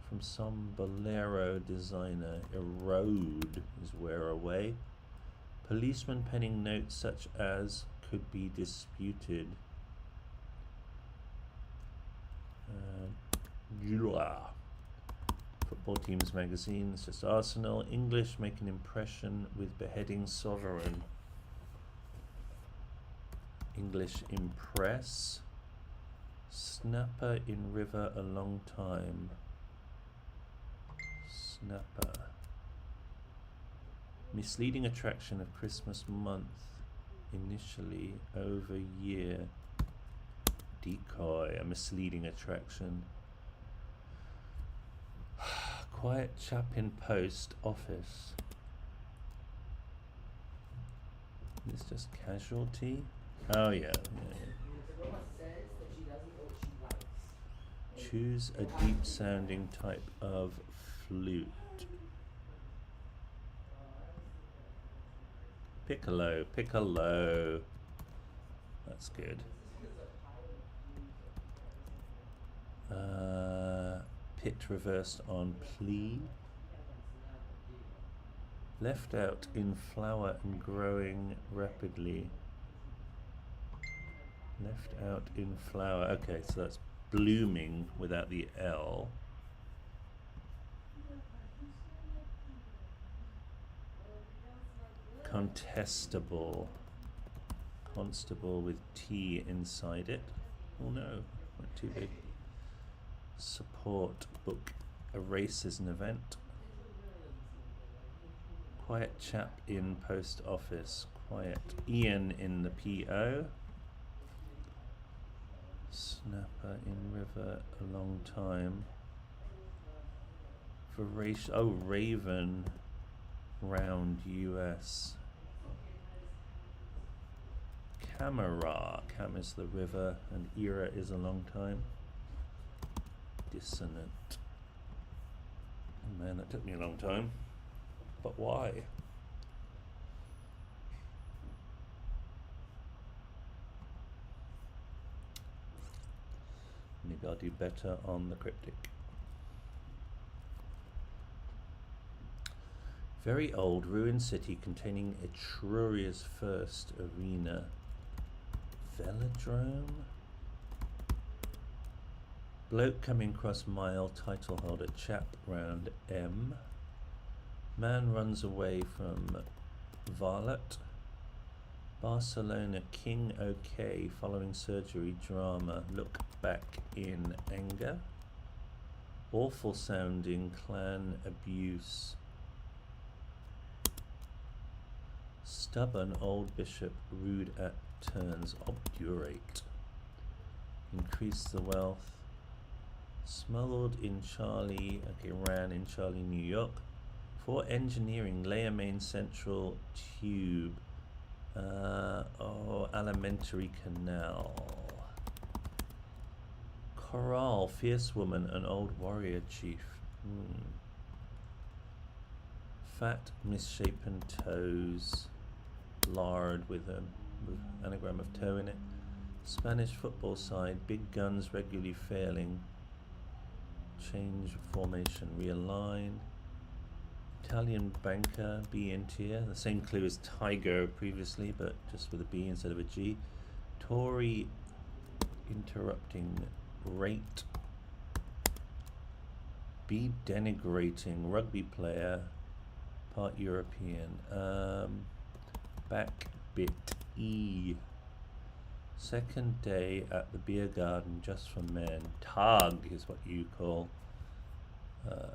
From some bolero designer. Erode is wear away. Policeman penning notes such as could be disputed. Football teams magazine. It's just Arsenal. English make an impression with beheading sovereign. English impress. Snapper in river a long time. Snapper. Misleading attraction of Christmas month. Initially over year. Decoy, a misleading attraction. Quiet chap in post office. It's just casualty. Oh yeah. Choose a deep sounding type of flute. Piccolo, piccolo. That's good. Pit reversed on plea. Left out in flower and growing rapidly. Left out in flower. Okay, so that's blooming without the L. Contestable. Constable with T inside it. Oh no, not too big. Support book. Erase is an event. Quiet chap in post office. Quiet. Ian in the PO. Snapper in river a long time. Voracious. Oh, Raven. Round US. Camera. Cam is the river and era is a long time. Dissonant. Oh man, that took me a long time. But why? Maybe I'll do better on the cryptic. Very old ruined city containing Etruria's first arena. Velodrome? Bloke coming across mile, title holder, chap round M. Man runs away from Varlet. Barcelona, King OK following surgery, drama, look back in anger. Awful sounding, clan abuse. Stubborn old bishop, rude at turns, obdurate. Increase the wealth. Smuggled in Charlie, okay, ran in Charlie, New York. For engineering, layer main central tube. Alimentary canal. Corral, fierce woman, an old warrior chief. Fat, misshapen toes. Lard with an anagram of toe in it. Spanish football side, big guns regularly failing. Change formation, realign. Italian banker, B in tier. The same clue as tiger previously, but just with a B instead of a G. Tory interrupting rate. B denigrating rugby player, part European. Back bit E. Second day at the beer garden just for men. Tag is what you call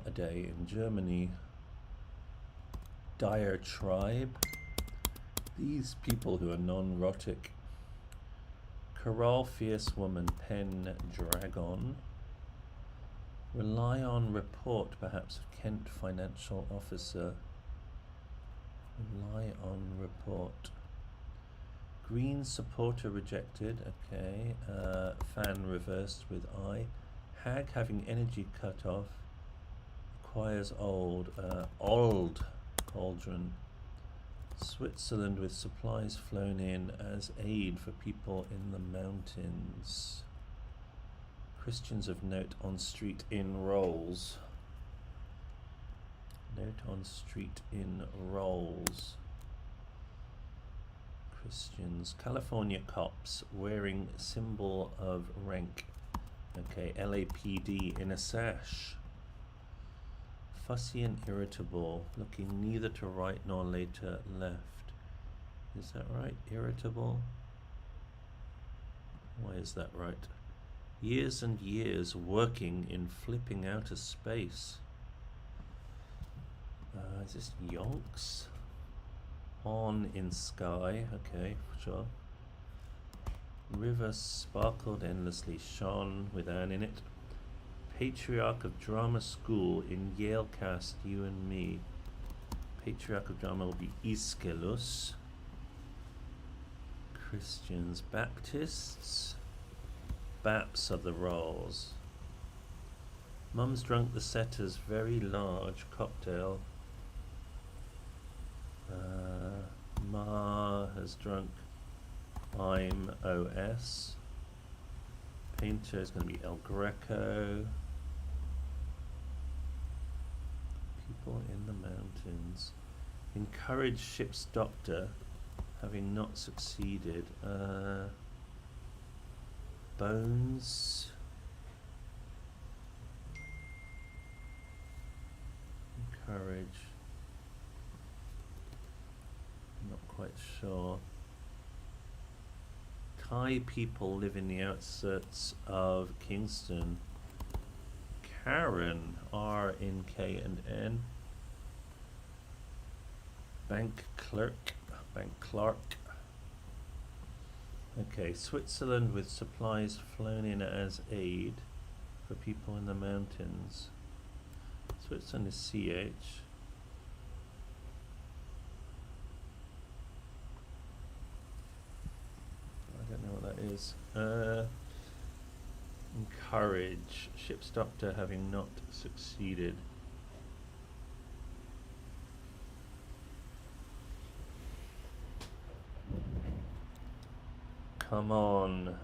a day in Germany. Dire tribe. These people who are non-rotic. Corral, fierce woman, pen, dragon. Rely on report, perhaps of Kent financial officer. Rely on report. Green supporter rejected, okay. Fan reversed with I. Hag having energy cut off. Acquires old cauldron. Switzerland with supplies flown in as aid for people in the mountains. Christians of note on street in Rolls. Note on street in Rolls. Christians. California cops wearing symbol of rank. Okay, LAPD in a sash. Fussy and irritable, looking neither to right nor later left. Is that right? Irritable? Why is that right? Years and years working in flipping outer space. Is this yonks? On in sky, okay, sure. River sparkled endlessly, shone with Anne in it. Patriarch of Drama School in Yale cast, you and me. Patriarch of Drama will be Aeschylus. Christians, Baptists. Baps are the roles. Mum's drunk the setter's very large cocktail. Ma has drunk I'm OS. Painter is going to be El Greco. People in the mountains. Encourage ship's doctor, having not succeeded. Bones. Encourage. Not quite sure. Thai people live in the outskirts of Kingston. Karen, R in K and N. Bank clerk, bank clerk. Okay, Switzerland with supplies flown in as aid for people in the mountains. Switzerland is CH. I don't know what that is. Encourage. Ship's doctor having not succeeded. Come on.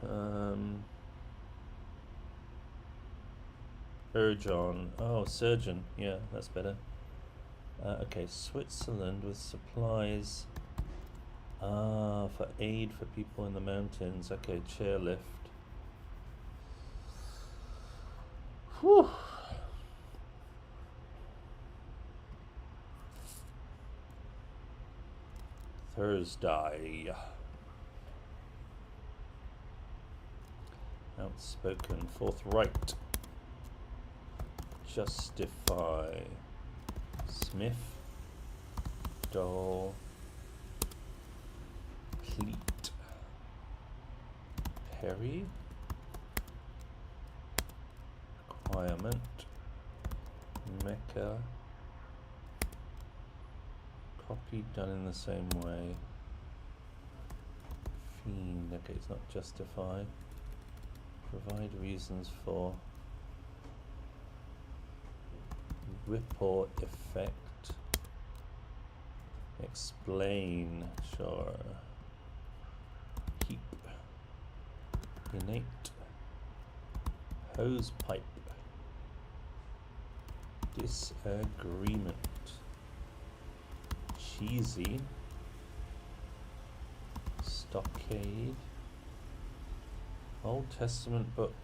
Surgeon. Oh, surgeon. Yeah, that's better. Okay, Switzerland with supplies. For aid for people in the mountains. Okay, chairlift. Whew. Thursday. Outspoken, forthright. Justify. Smith. Doll. Pleat. Perry. Requirement. Mecca. Copy done in the same way. Fiend. Okay, it's not justify. Provide reasons for. Ripple effect. Explain. Sure. Keep. Innate. Hose pipe. Disagreement. Cheesy. Stockade. Old Testament book.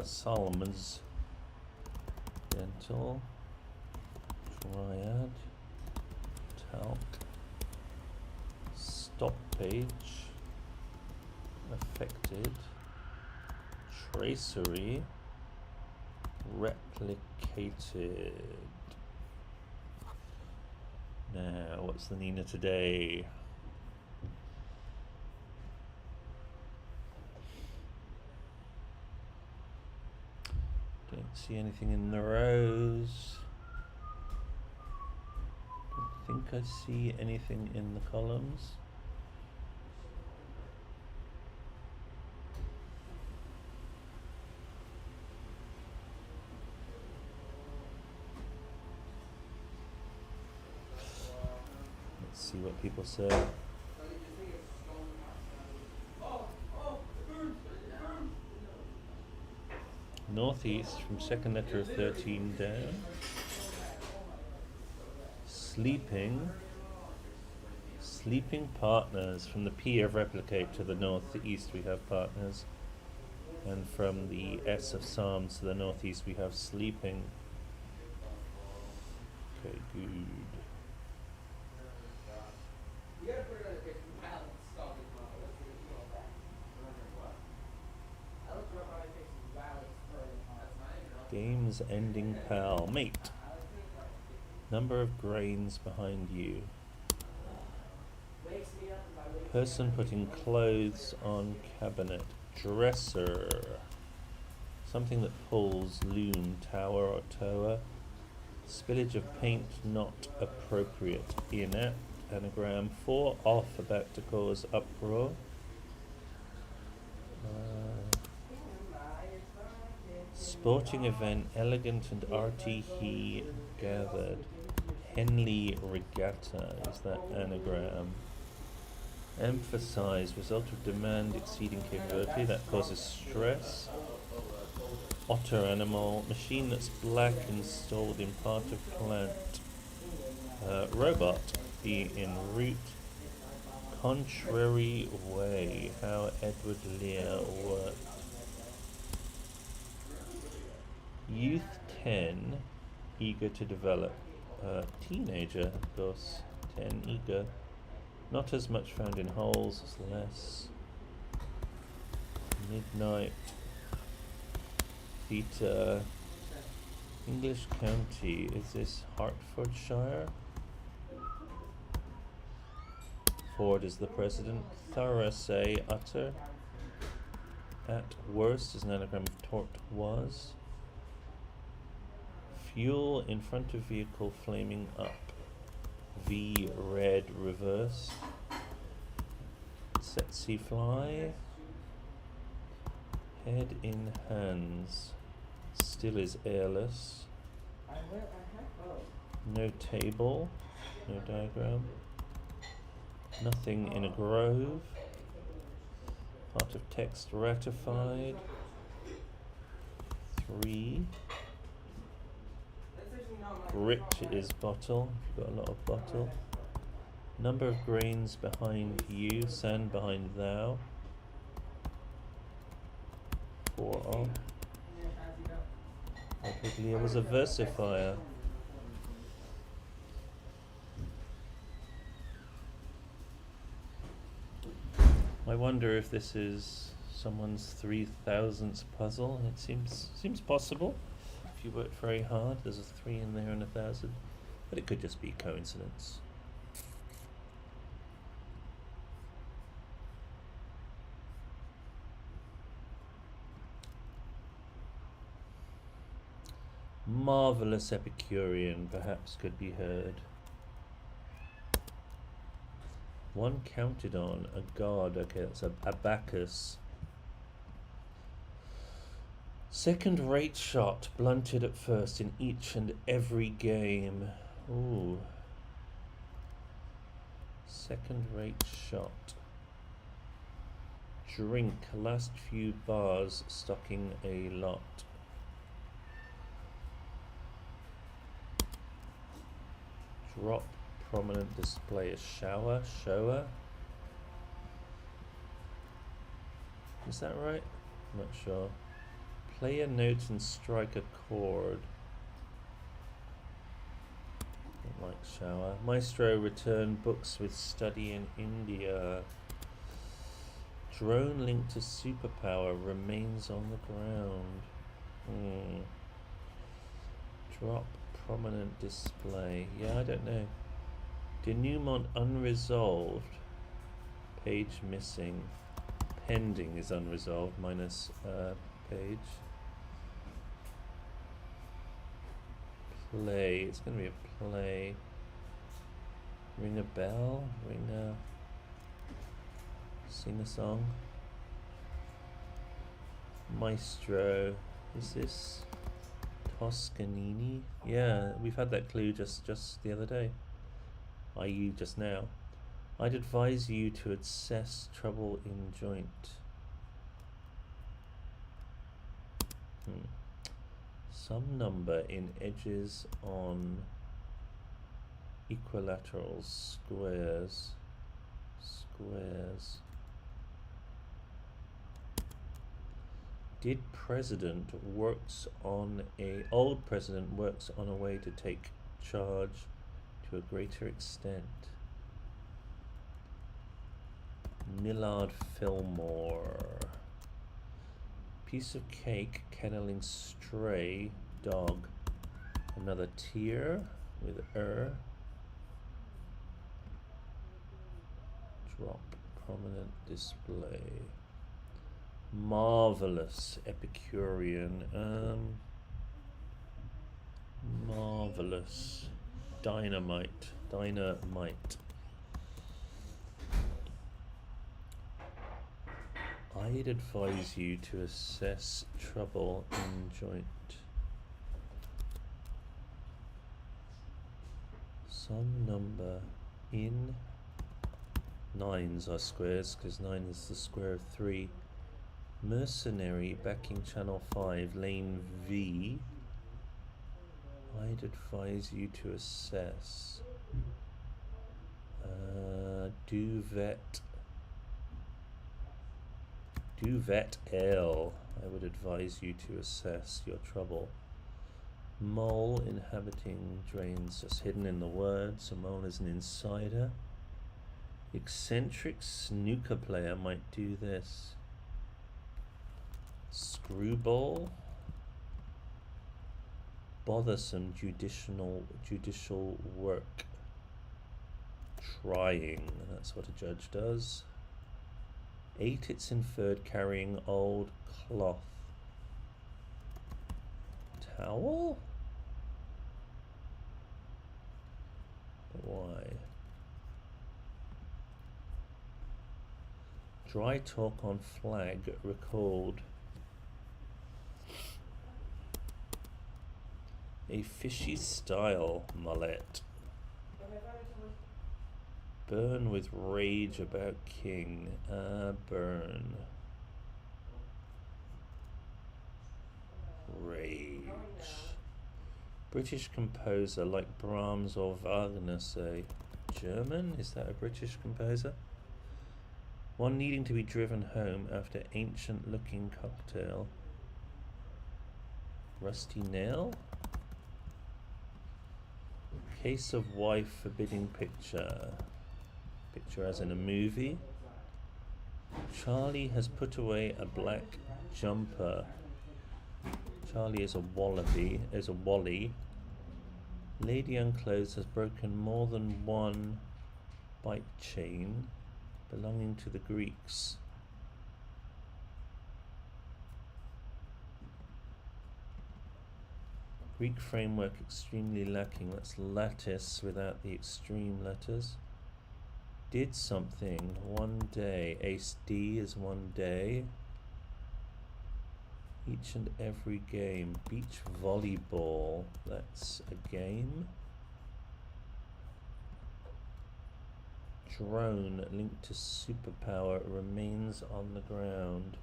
Psalms. Dental. Dryad. Talc. Stop page. Affected. Tracery. Replicated. Now, what's the Nina today? Don't see anything in the rows. Don't think I see anything in the columns. See what people say. Northeast from second letter of 13 down. Sleeping. Sleeping partners. From the P of replicate to the northeast we have partners. And from the S of Psalms to the northeast we have sleeping. Okay, good. Games ending pal. Mate. Number of grains behind you. Person putting clothes on cabinet. Dresser. Something that pulls. Loom. Tower or tower. Spillage of paint not appropriate. Inept. Anagram. 4 off about to cause uproar. Sporting event, elegant and arty he gathered. Henley regatta is that anagram. Emphasize, result of demand exceeding capability, that causes stress. Otter animal, machine that's black installed in part of plant. Robot, be en route. Contrary way, how Edward Lear worked. Youth 10, eager to develop. Teenager, of course, 10, eager. Not as much found in holes as less. Midnight. Theta. English county, is this Hertfordshire? Ford is the president. Thorough say utter. At worst is an anagram of tort was. Fuel in front of vehicle flaming up. V red reverse. Setsy fly. Head in hands. Still is airless. No table. No diagram. Nothing in a grove. Part of text ratified. 3. Rich is bottle. You've got a lot of bottle. Number of grains behind you. Sand behind thou. 4 of. Probably it was a versifier. I wonder if this is someone's 3000th puzzle. It seems possible. If you worked very hard, there's a 3 in there and 1000. But it could just be coincidence. Marvelous Epicurean perhaps could be heard. One counted on, a god, okay, that's a Abacus. Second-rate shot, blunted at first in each and every game. Ooh. Second-rate shot. Drink, last few bars, stocking a lot. Drop, prominent display, a shower, shower. Is that right? I'm not sure. Play a note and strike a chord. Don't like shower. Maestro return books with study in India. Drone linked to superpower remains on the ground. Drop prominent display. Yeah, I don't know. Denouement unresolved. Page missing. Pending is unresolved minus page. Play. It's going to be a play. Ring a bell. Sing a song. Maestro. Is this Toscanini? Yeah, we've had that clue just the other day. I.e. just now. I'd advise you to assess trouble in joint. Some number in edges on equilaterals, squares. Old president works on a way to take charge to a greater extent. Millard Fillmore. Piece of cake, kenneling stray, dog. Another tier with Drop, prominent display. Marvelous Epicurean. Marvelous. Dynamite. I'd advise you to assess trouble in joint. Some number in 9s are squares, because 9 is the square of 3. Mercenary backing channel 5, lane V. I'd advise you to assess. Duvet L. I would advise you to assess your trouble. Mole inhabiting drains, just hidden in the word. So mole is an insider. Eccentric snooker player might do this. Screwball. Bothersome judicial work. Trying, that's what a judge does. 8, it's inferred carrying old cloth. Towel? But why? Dry talk on flag recalled. A fishy style mullet. Burn with rage about king. Burn. Rage. British composer like Brahms or Wagner, say. German? Is that a British composer? One needing to be driven home after ancient looking cocktail. Rusty Nail? Case of wife forbidding picture. Picture as in a movie. Charlie has put away a black jumper. Charlie is a wallaby, is a wally. Lady Unclothed has broken more than one bike chain belonging to the Greeks. Greek framework extremely lacking. That's lattice without the extreme letters. Did something one day. Ace D is one day. Each and every game. Beach volleyball. That's a game. Drone linked to superpower remains on the ground.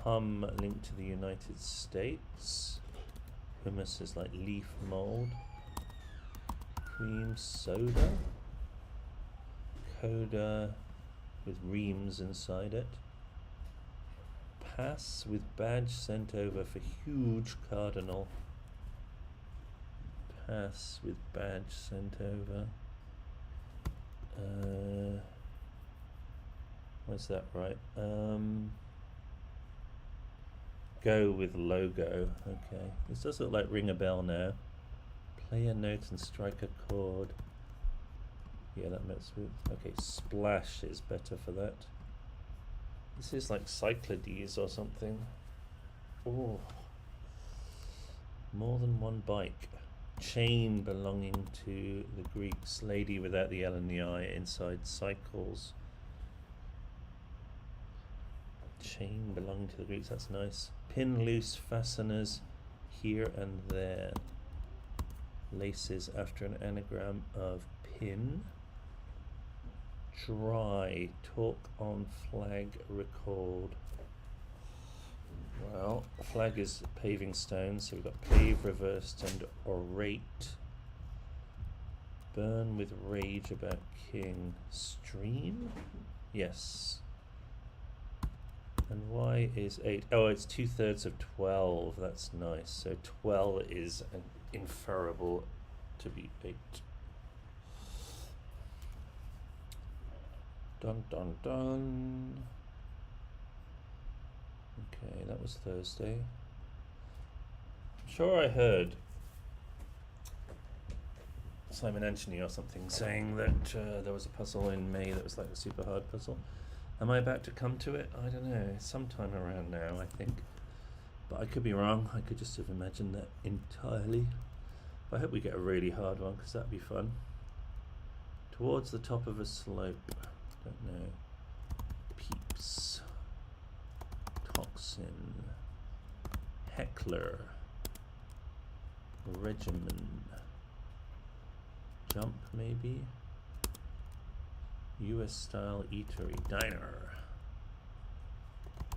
Hum linked to the United States. Hummus is like leaf mold. Cream soda. Coda with reams inside it. Pass with badge sent over for huge cardinal. Pass with badge sent over. What's that right? Go with logo. Okay. This does look like ring a bell now. Play a note and strike a chord. Yeah, that makes it. Okay, splash is better for that. This is like Cyclades or something. Oh. More than one bike. Chain belonging to the Greeks. Lady without the L and the I inside cycles. Chain belonging to the Greeks, that's nice. Pin loose fasteners here and there. Laces after an anagram of pin. Dry, talk on flag recalled. Well, flag is paving stones, so we've got pave, reversed, and orate. Burn with rage about king. Stream? Yes. And y is 8. Oh, it's 2/3 of 12. That's nice. So 12 is inferable to be 8. Dun dun dun. Okay, that was Thursday. I'm sure I heard Simon Anthony or something saying that there was a puzzle in May that was like a super hard puzzle. Am I about to come to it? I don't know. Sometime around now, I think. But I could be wrong. I could just have imagined that entirely. But I hope we get a really hard one, because that'd be fun. Towards the top of a slope. Don't know. Peeps. Toxin. Heckler. Regimen. Jump, maybe? US style eatery. Diner.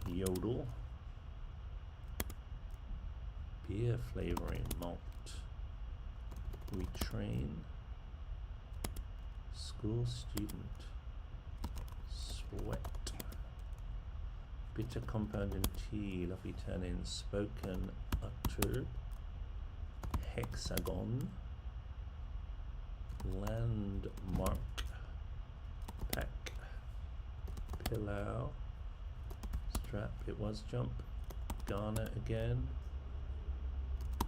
Yodel. Beer flavoring. Malt. Retrain. School student. Sweat. Bitter compound in tea. Lovely tannin. Spoken. Uttered. Hexagon. Landmark. Pack. Pillow. Strap. It was jump. Ghana again.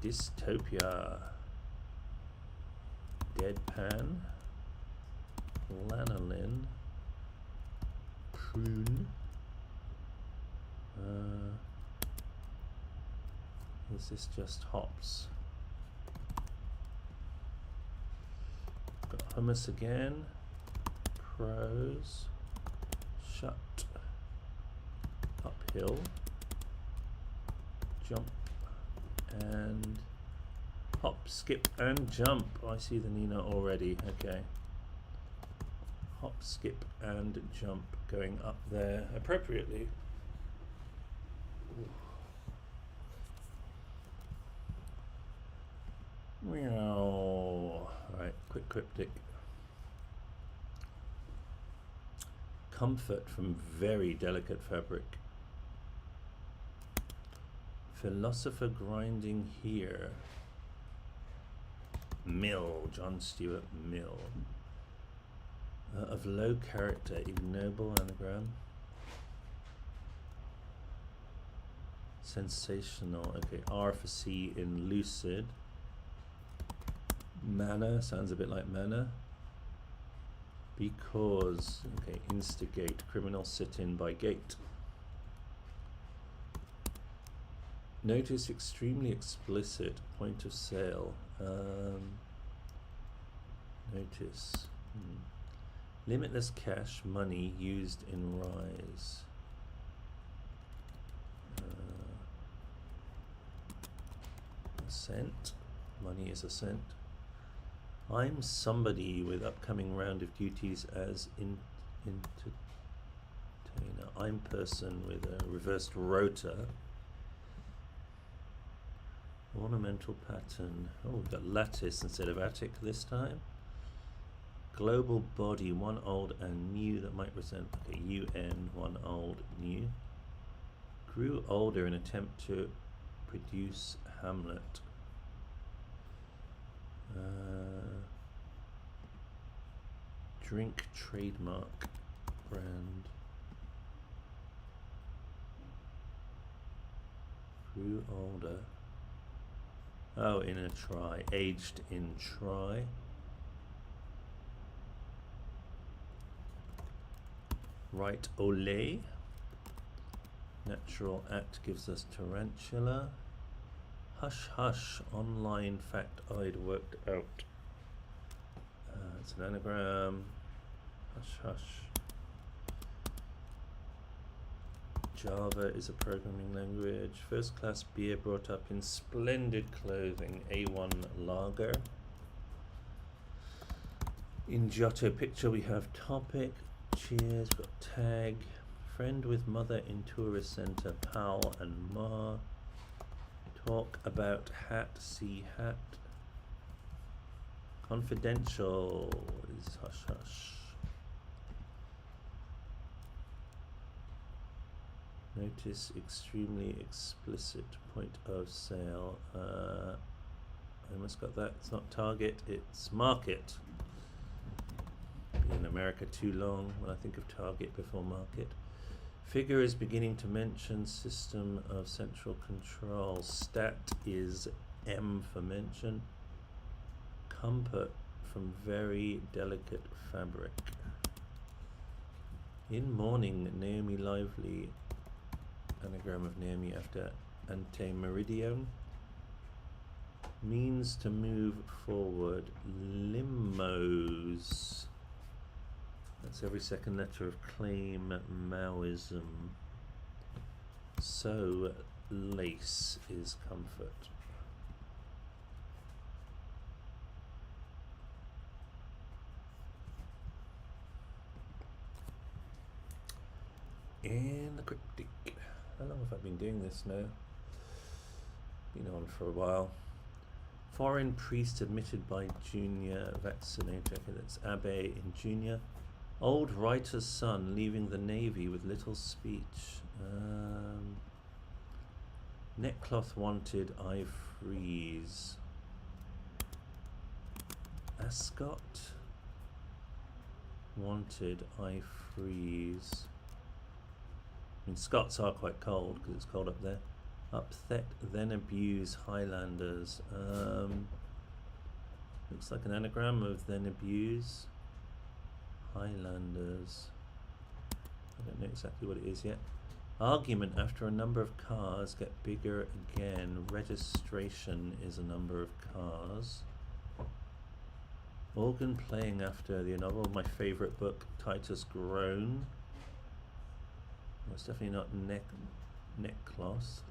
Dystopia. Deadpan. Lanolin. Prune. Is this just hops? Got hummus again. Pros. Shut. Uphill. Jump. And hop, skip, and jump. I see the Nina already. Okay. Hop, skip, and jump going up there appropriately. Meow. Alright, quick cryptic. Comfort from very delicate fabric. Philosopher grinding here. Mill, John Stuart Mill. Of low character, ignoble anagram. Sensational, okay, R for C in lucid. Manner, sounds a bit like manner. Because, okay, instigate, criminal sit-in by gate. Notice extremely explicit, point of sale. Notice. Limitless cash, money used in rise. Ascent. Money is ascent. I'm somebody with upcoming round of duties as entertainer. I'm person with a reversed rota. Ornamental pattern. Oh, we've got lattice instead of attic this time. Global body, one old and new, that might present, okay, UN, one old, new. Grew older in attempt to produce Hamlet. Drink trademark brand. Grew older. Oh, in a try. Aged in try. Right, ole. Natural act gives us tarantula. Hush hush, online fact I'd worked out. It's an anagram. Hush hush. Java is a programming language. First class beer brought up in splendid clothing. A1 lager. In Giotto picture we have topic. Cheers, we've got tag. Friend with mother in tourist center. Pal and Ma. Talk about hat, see hat. Confidential is hush hush. Notice extremely explicit, point of sale. I almost got that. It's not target, it's market. In America too long when I think of target before market. Figure is beginning to mention system of central control. Stat is M for mention. Comfort from very delicate fabric. In morning, Naomi Lively. Anagram of Naomi after ante meridian. Means to move forward. Limos. That's every second letter of claim. Maoism. So lace is comfort. And the cryptic. How long have I been doing this now? Been on for a while. Foreign priest admitted by junior vaccinator. Okay, that's Abbé in junior. Old writer's son leaving the navy with little speech. Neckcloth wanted, I freeze. Ascot wanted, I freeze. I mean, Scots are quite cold because it's cold up there. Upset, then abuse Highlanders. Looks like an anagram of then abuse Highlanders. I don't know exactly what it is yet. Argument after a number of cars get bigger again. Registration is a number of cars. Organ playing after the novel. My favourite book, Titus Groan. Well, it's definitely not neckcloth.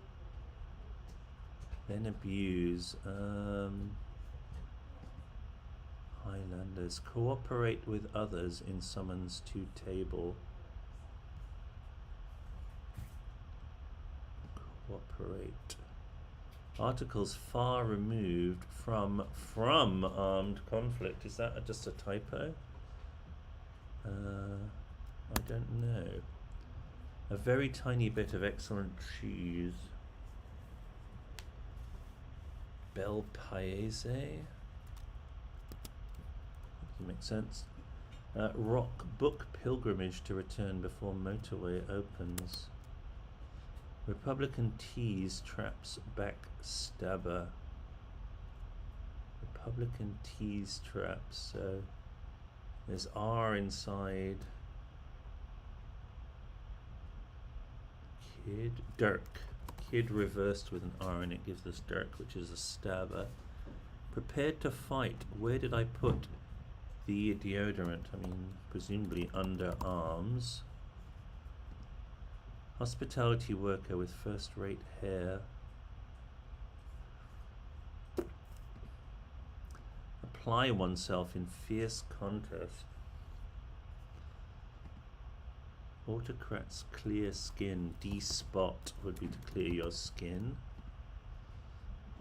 Then abuse. Highlanders. Cooperate with others in summons to table. Cooperate. Articles far removed from armed conflict. Is that just a typo? I don't know. A very tiny bit of excellent cheese. Bel Paese. Doesn't make sense. Rock book pilgrimage to return before motorway opens. Republican tease traps backstabber. Republican tease traps. So there's R inside. Kid. Dirk. Kid reversed with an R and it gives us Dirk, which is a stabber. Prepared to fight. Where did I put the deodorant? I mean, presumably under arms. Hospitality worker with first-rate hair. Apply oneself in fierce contest. Autocrat's clear skin. D-spot would be to clear your skin.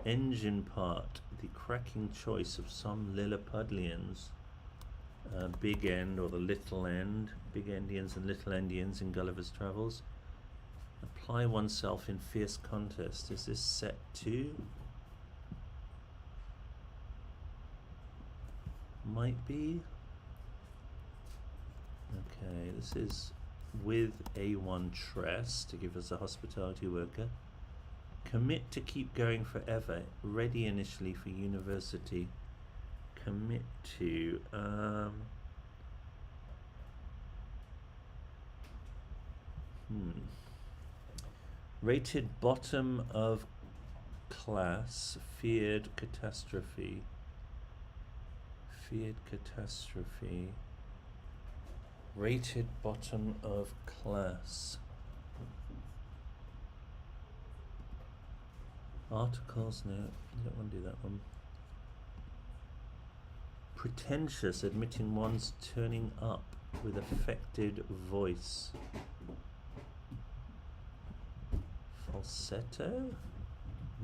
Engine part. The cracking choice of some Lilliputians. Big End or the Little End. Big Endians and Little Endians in Gulliver's Travels. Apply oneself in fierce contest. Is this set 2? Might be. Okay, this is with A1 Tress to give us a hospitality worker. Commit to keep going forever. Ready initially for university. Commit to rated bottom of class. Feared catastrophe. Feared catastrophe. Rated bottom of class. Articles, no, I don't want to do that one. Pretentious, admitting one's turning up with affected voice. Falsetto?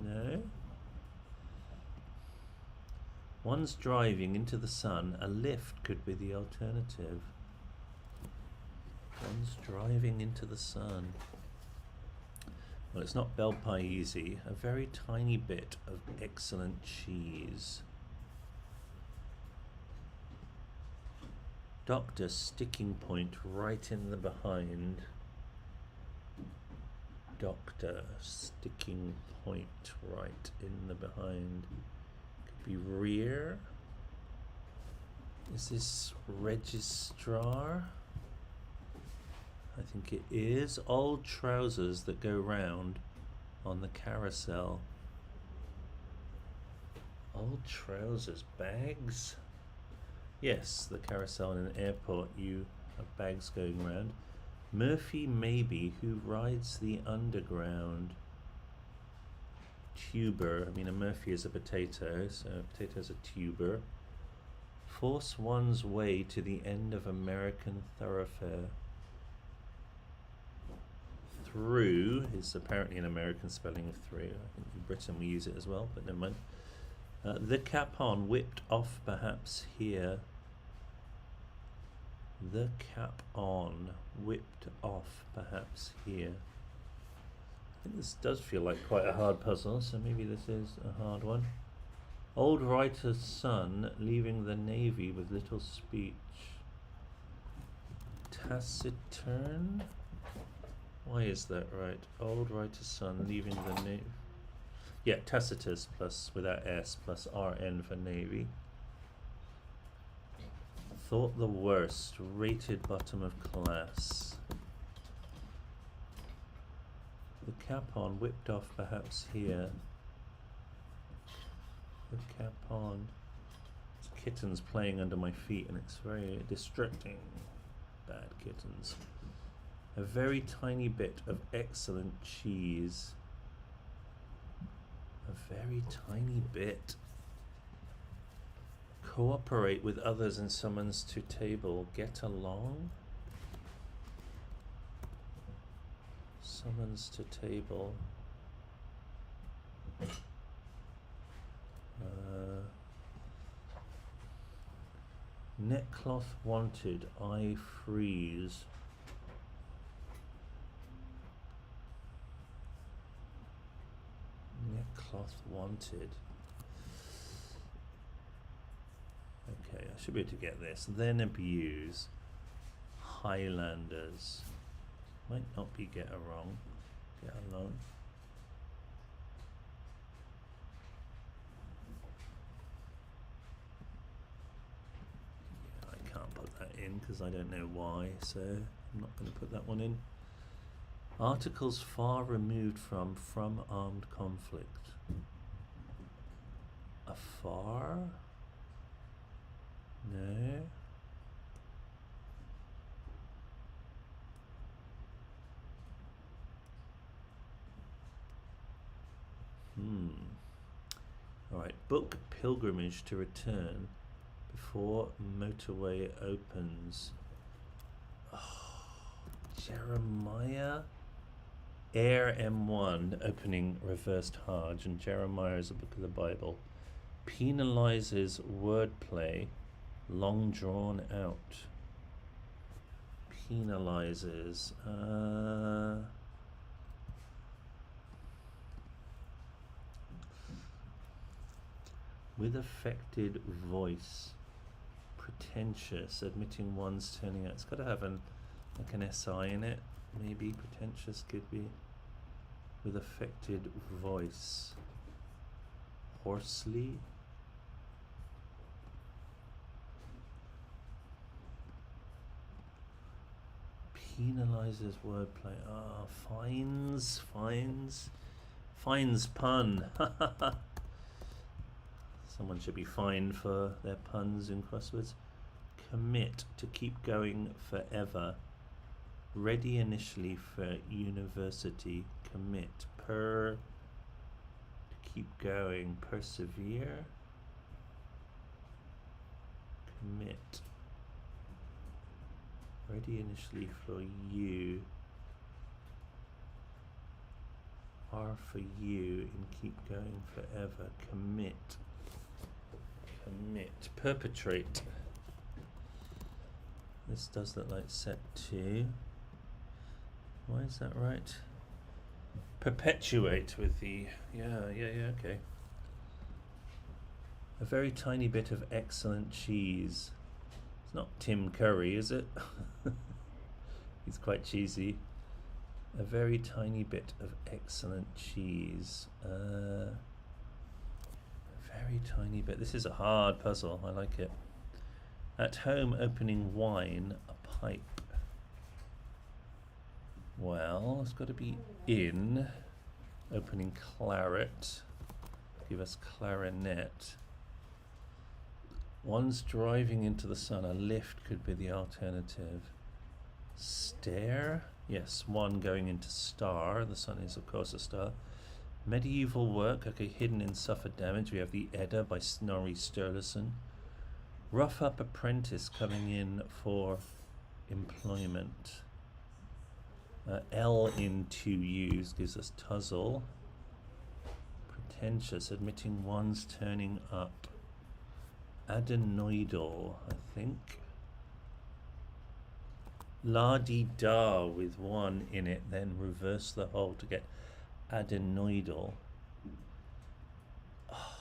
No. One's driving into the sun. A lift could be the alternative. One's driving into the sun. Well, it's not Bel Paese. A very tiny bit of excellent cheese. Doctor sticking point right in the behind. Doctor sticking point right in the behind. Could be rear. Is this registrar? I think it is. Old trousers that go round on the carousel. Old trousers. Bags? Yes, the carousel in an airport. You have bags going round. Murphy maybe, who rides the underground. Tuber. I mean, a Murphy is a potato, so a potato is a tuber. Force one's way to the end of American thoroughfare. Through is apparently an American spelling of through. I think in Britain we use it as well, but never mind. The cap on, whipped off perhaps here. The cap on, whipped off perhaps here. I think this does feel like quite a hard puzzle, so maybe this is a hard one. Old writer's son leaving the Navy with little speech. Taciturn? Why is that right? Old writer's son leaving the Navy. Yeah, Tacitus plus without S plus RN for Navy. Thought the worst. Rated bottom of class. The cap on, whipped off perhaps here. The cap on. There's kittens playing under my feet and it's very distracting. Bad kittens. A very tiny bit of excellent cheese. A very tiny bit. Cooperate with others and summons to table. Get along. Summons to table. Neckcloth wanted, I freeze. Neckcloth wanted. Okay, I should be able to get this. Then abuse. Highlanders. Might not be get wrong. Get along. Yeah, I can't put that in because I don't know why, so I'm not going to put that one in. Articles far removed from armed conflict. Afar? No. Alright, book pilgrimage to return before motorway opens. Oh, Jeremiah? Air M1 opening reversed Hajj, and Jeremiah is a book of the Bible. Penalizes wordplay long drawn out. Penalizes. With affected voice. Pretentious. Admitting one's turning out. It's got to have like an SI in it. Maybe pretentious could be. With affected voice. Hoarsely. Penalizes wordplay. Fines pun. Someone should be fined for their puns in crosswords. Commit, to keep going forever. Ready initially for university. Commit. To keep going. Persevere. Commit. Ready initially for you. R for you and keep going forever. Commit. Commit. Perpetrate. This does look like set 2. Why is that right? Perpetuate with the... Yeah, okay. A very tiny bit of excellent cheese. It's not Tim Curry, is it? He's quite cheesy. A very tiny bit of excellent cheese. A very tiny bit. This is a hard puzzle. I like it. At home, opening wine, a pipe. Well, it's got to be in. Opening claret. Give us clarinet. One's driving into the sun. A lift could be the alternative. Stare? Yes, one going into star. The sun is, of course, a star. Medieval work. Okay, hidden in suffered damage. We have the Edda by Snorri Sturluson. Rough up apprentice coming in for employment. L in 2 U's gives us tuzzle. Pretentious, admitting one's turning up. Adenoidal, I think. La-di-da with 1 in it, then reverse the whole to get adenoidal. Oh,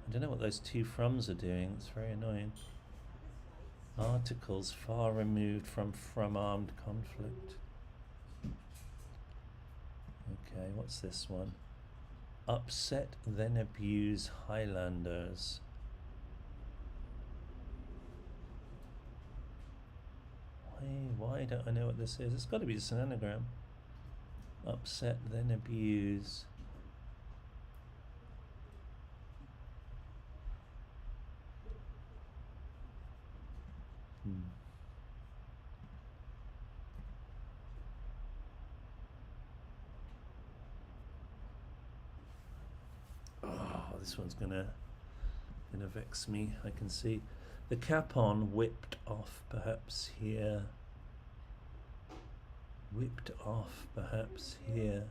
I don't know what those 2 froms are doing. It's very annoying. Articles far removed from armed conflict. Okay, what's this one? Upset, then abuse Highlanders. Why don't I know what this is? It's got to be just an anagram. Upset, then abuse. Oh, this one's gonna vex me. I can see the cap on, whipped off, perhaps here. Whipped off, perhaps here.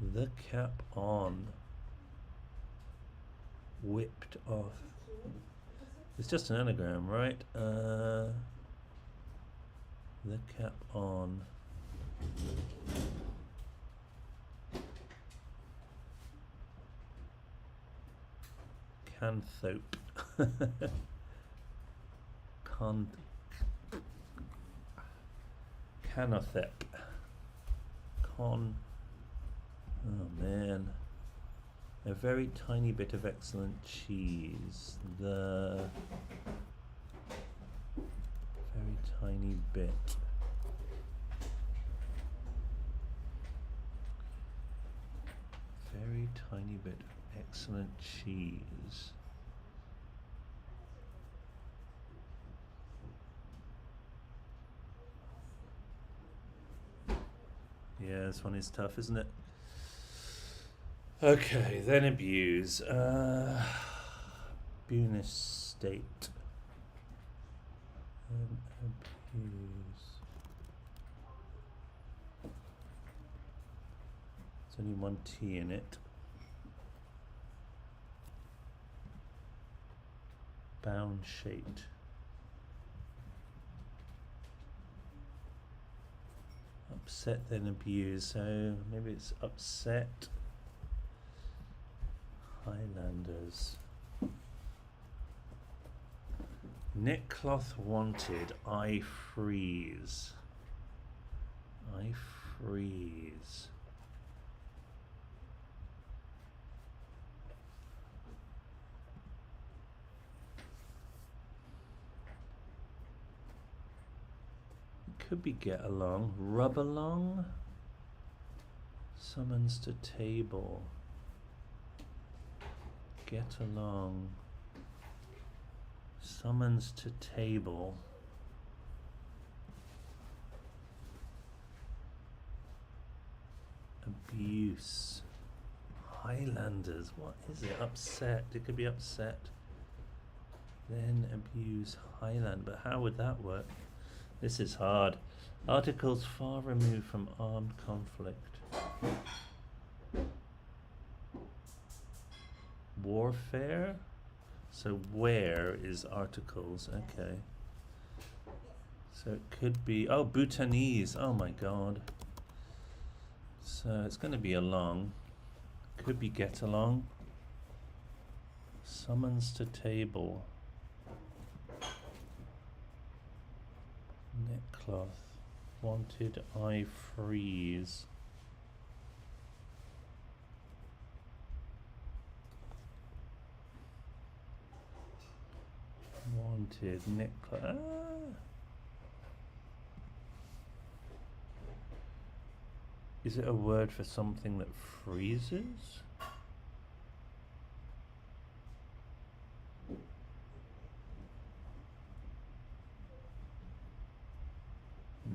The cap on. whipped off. It's just an anagram, right? The cap on. Canthope. Canothep. Oh man. A very tiny bit of excellent cheese. The very tiny bit. Very tiny bit of excellent cheese. Yeah, this one is tough, isn't it? Okay, then abuse. Abuse state. Abuse. There's only one T in it. Bound shaped. Upset then abuse, so maybe it's upset. Highlanders. Neckcloth wanted. I freeze. I freeze. Could be get along. Rub along. Summons to table. Get along. Summons to table. Abuse. Highlanders. What is it? Upset. It could be upset. Then abuse Highland. But how would that work? This is hard. Articles far removed from armed conflict. Warfare? So where is articles? Okay. So it could be, oh, Bhutanese. Oh my god. So it's going to be along. Could be get along. Summons to table. Neckcloth. Wanted I freeze. Wanted neckcloth. Is it a word for something that freezes?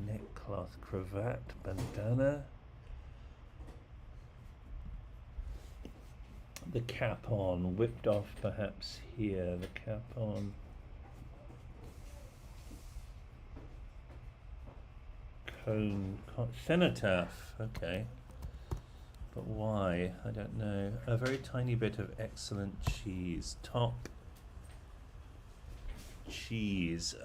Neckcloth, cravat, bandana. The cap on, whipped off perhaps here, the cap on. Cone, cenotaph, okay. But why? I don't know. A very tiny bit of excellent cheese. Top cheese.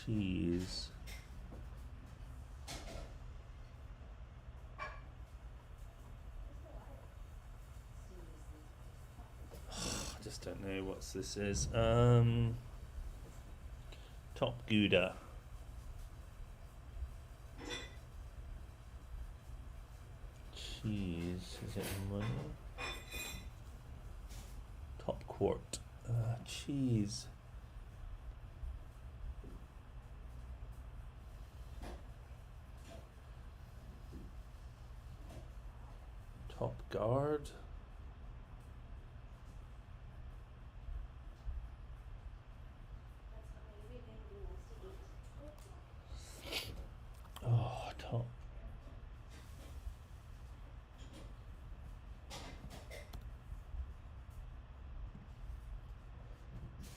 Cheese. I just don't know what this is. Top Gouda. Cheese. Is it money? Top quart. Cheese. Top guard. Oh, top.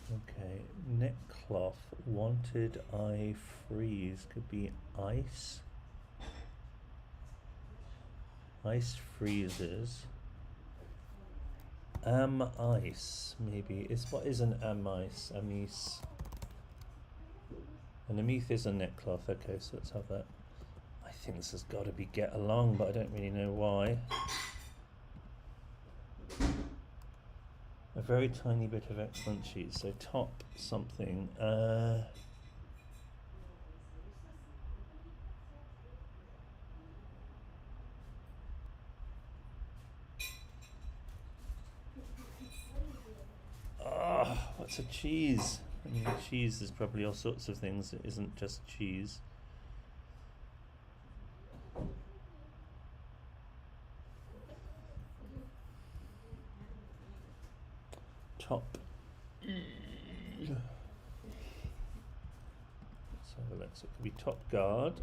Okay, neckcloth. Wanted I freeze. Could be ice. Ice freezes. Ice, maybe. What is an ice? Amis. An amith is a neckcloth. Okay, so let's have that. I think this has got to be get along, but I don't really know why. A very tiny bit of excellent cheese. So top something. What's a cheese? I mean, cheese is probably all sorts of things. It isn't just cheese. Top. Let's have a look. So it could be top guard.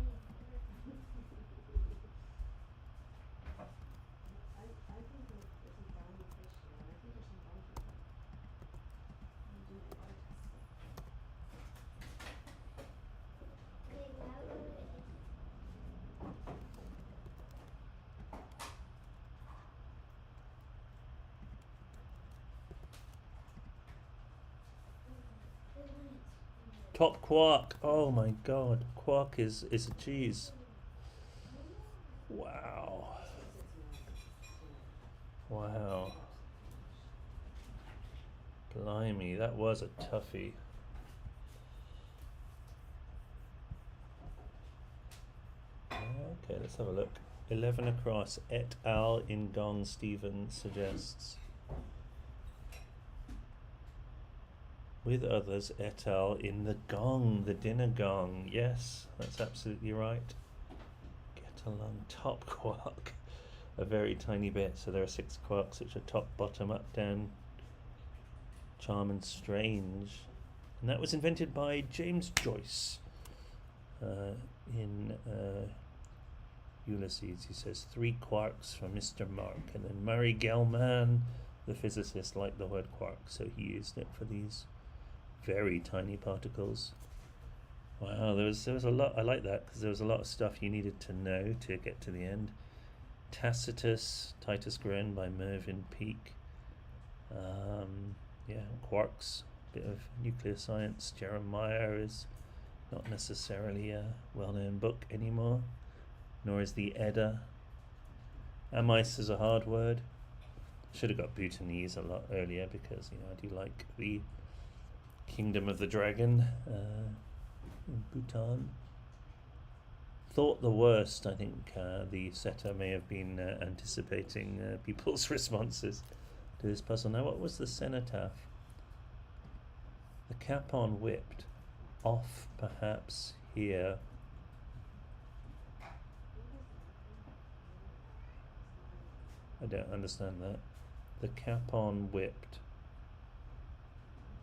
Top quark. Oh my god. Quark is a cheese. Wow. Wow. Blimey, that was a toughie. Okay, let's have a look. 11 across. Et al. In Gong, Stephen suggests. With others, et al. In the gong, the dinner gong. Yes, that's absolutely right. Get along. Top quark. A very tiny bit. So there are 6 quarks which are top, bottom, up, down, charm and strange. And that was invented by James Joyce in Ulysses. He says 3 quarks from Mr. Mark. And then Murray Gell-Mann, the physicist, liked the word quark, so he used it for these very tiny particles. Wow, there was a lot. I like that because there was a lot of stuff you needed to know to get to the end. Tacitus, Titus Grown by Mervyn Peake. Yeah, quarks, bit of nuclear science. Jeremiah is not necessarily a well-known book anymore, nor is the Edda. Amice is a hard word. Should have got Bhutanese a lot earlier because I do like the Kingdom of the Dragon in Bhutan. Thought the worst. I think the setter may have been anticipating people's responses to this puzzle. Now, what was the cenotaph? The capon whipped off, perhaps here. I don't understand that. The capon whipped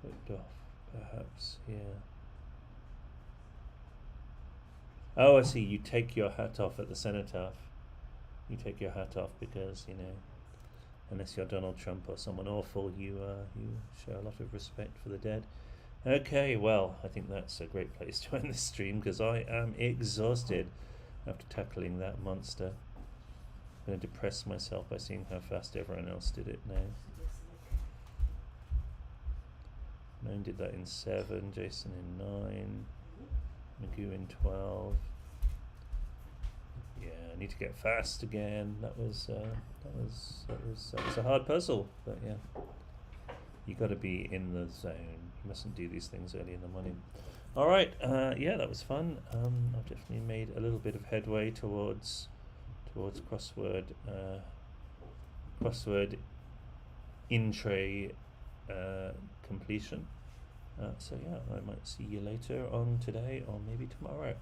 off, perhaps here. Oh, I see. You take your hat off at the cenotaph. You take your hat off because, unless you're Donald Trump or someone awful, you show a lot of respect for the dead. Okay, well, I think that's a great place to end this stream because I am exhausted after tackling that monster. I'm going to depress myself by seeing how fast everyone else did it now. Moan did that in 7, Jason in 9, Magoo in 12. Yeah, I need to get fast again. That was a hard puzzle, but yeah, you got to be in the zone. You mustn't do these things early in the morning. All right, yeah, that was fun. I've definitely made a little bit of headway towards crossword in tray completion. So yeah, I might see you later on today or maybe tomorrow.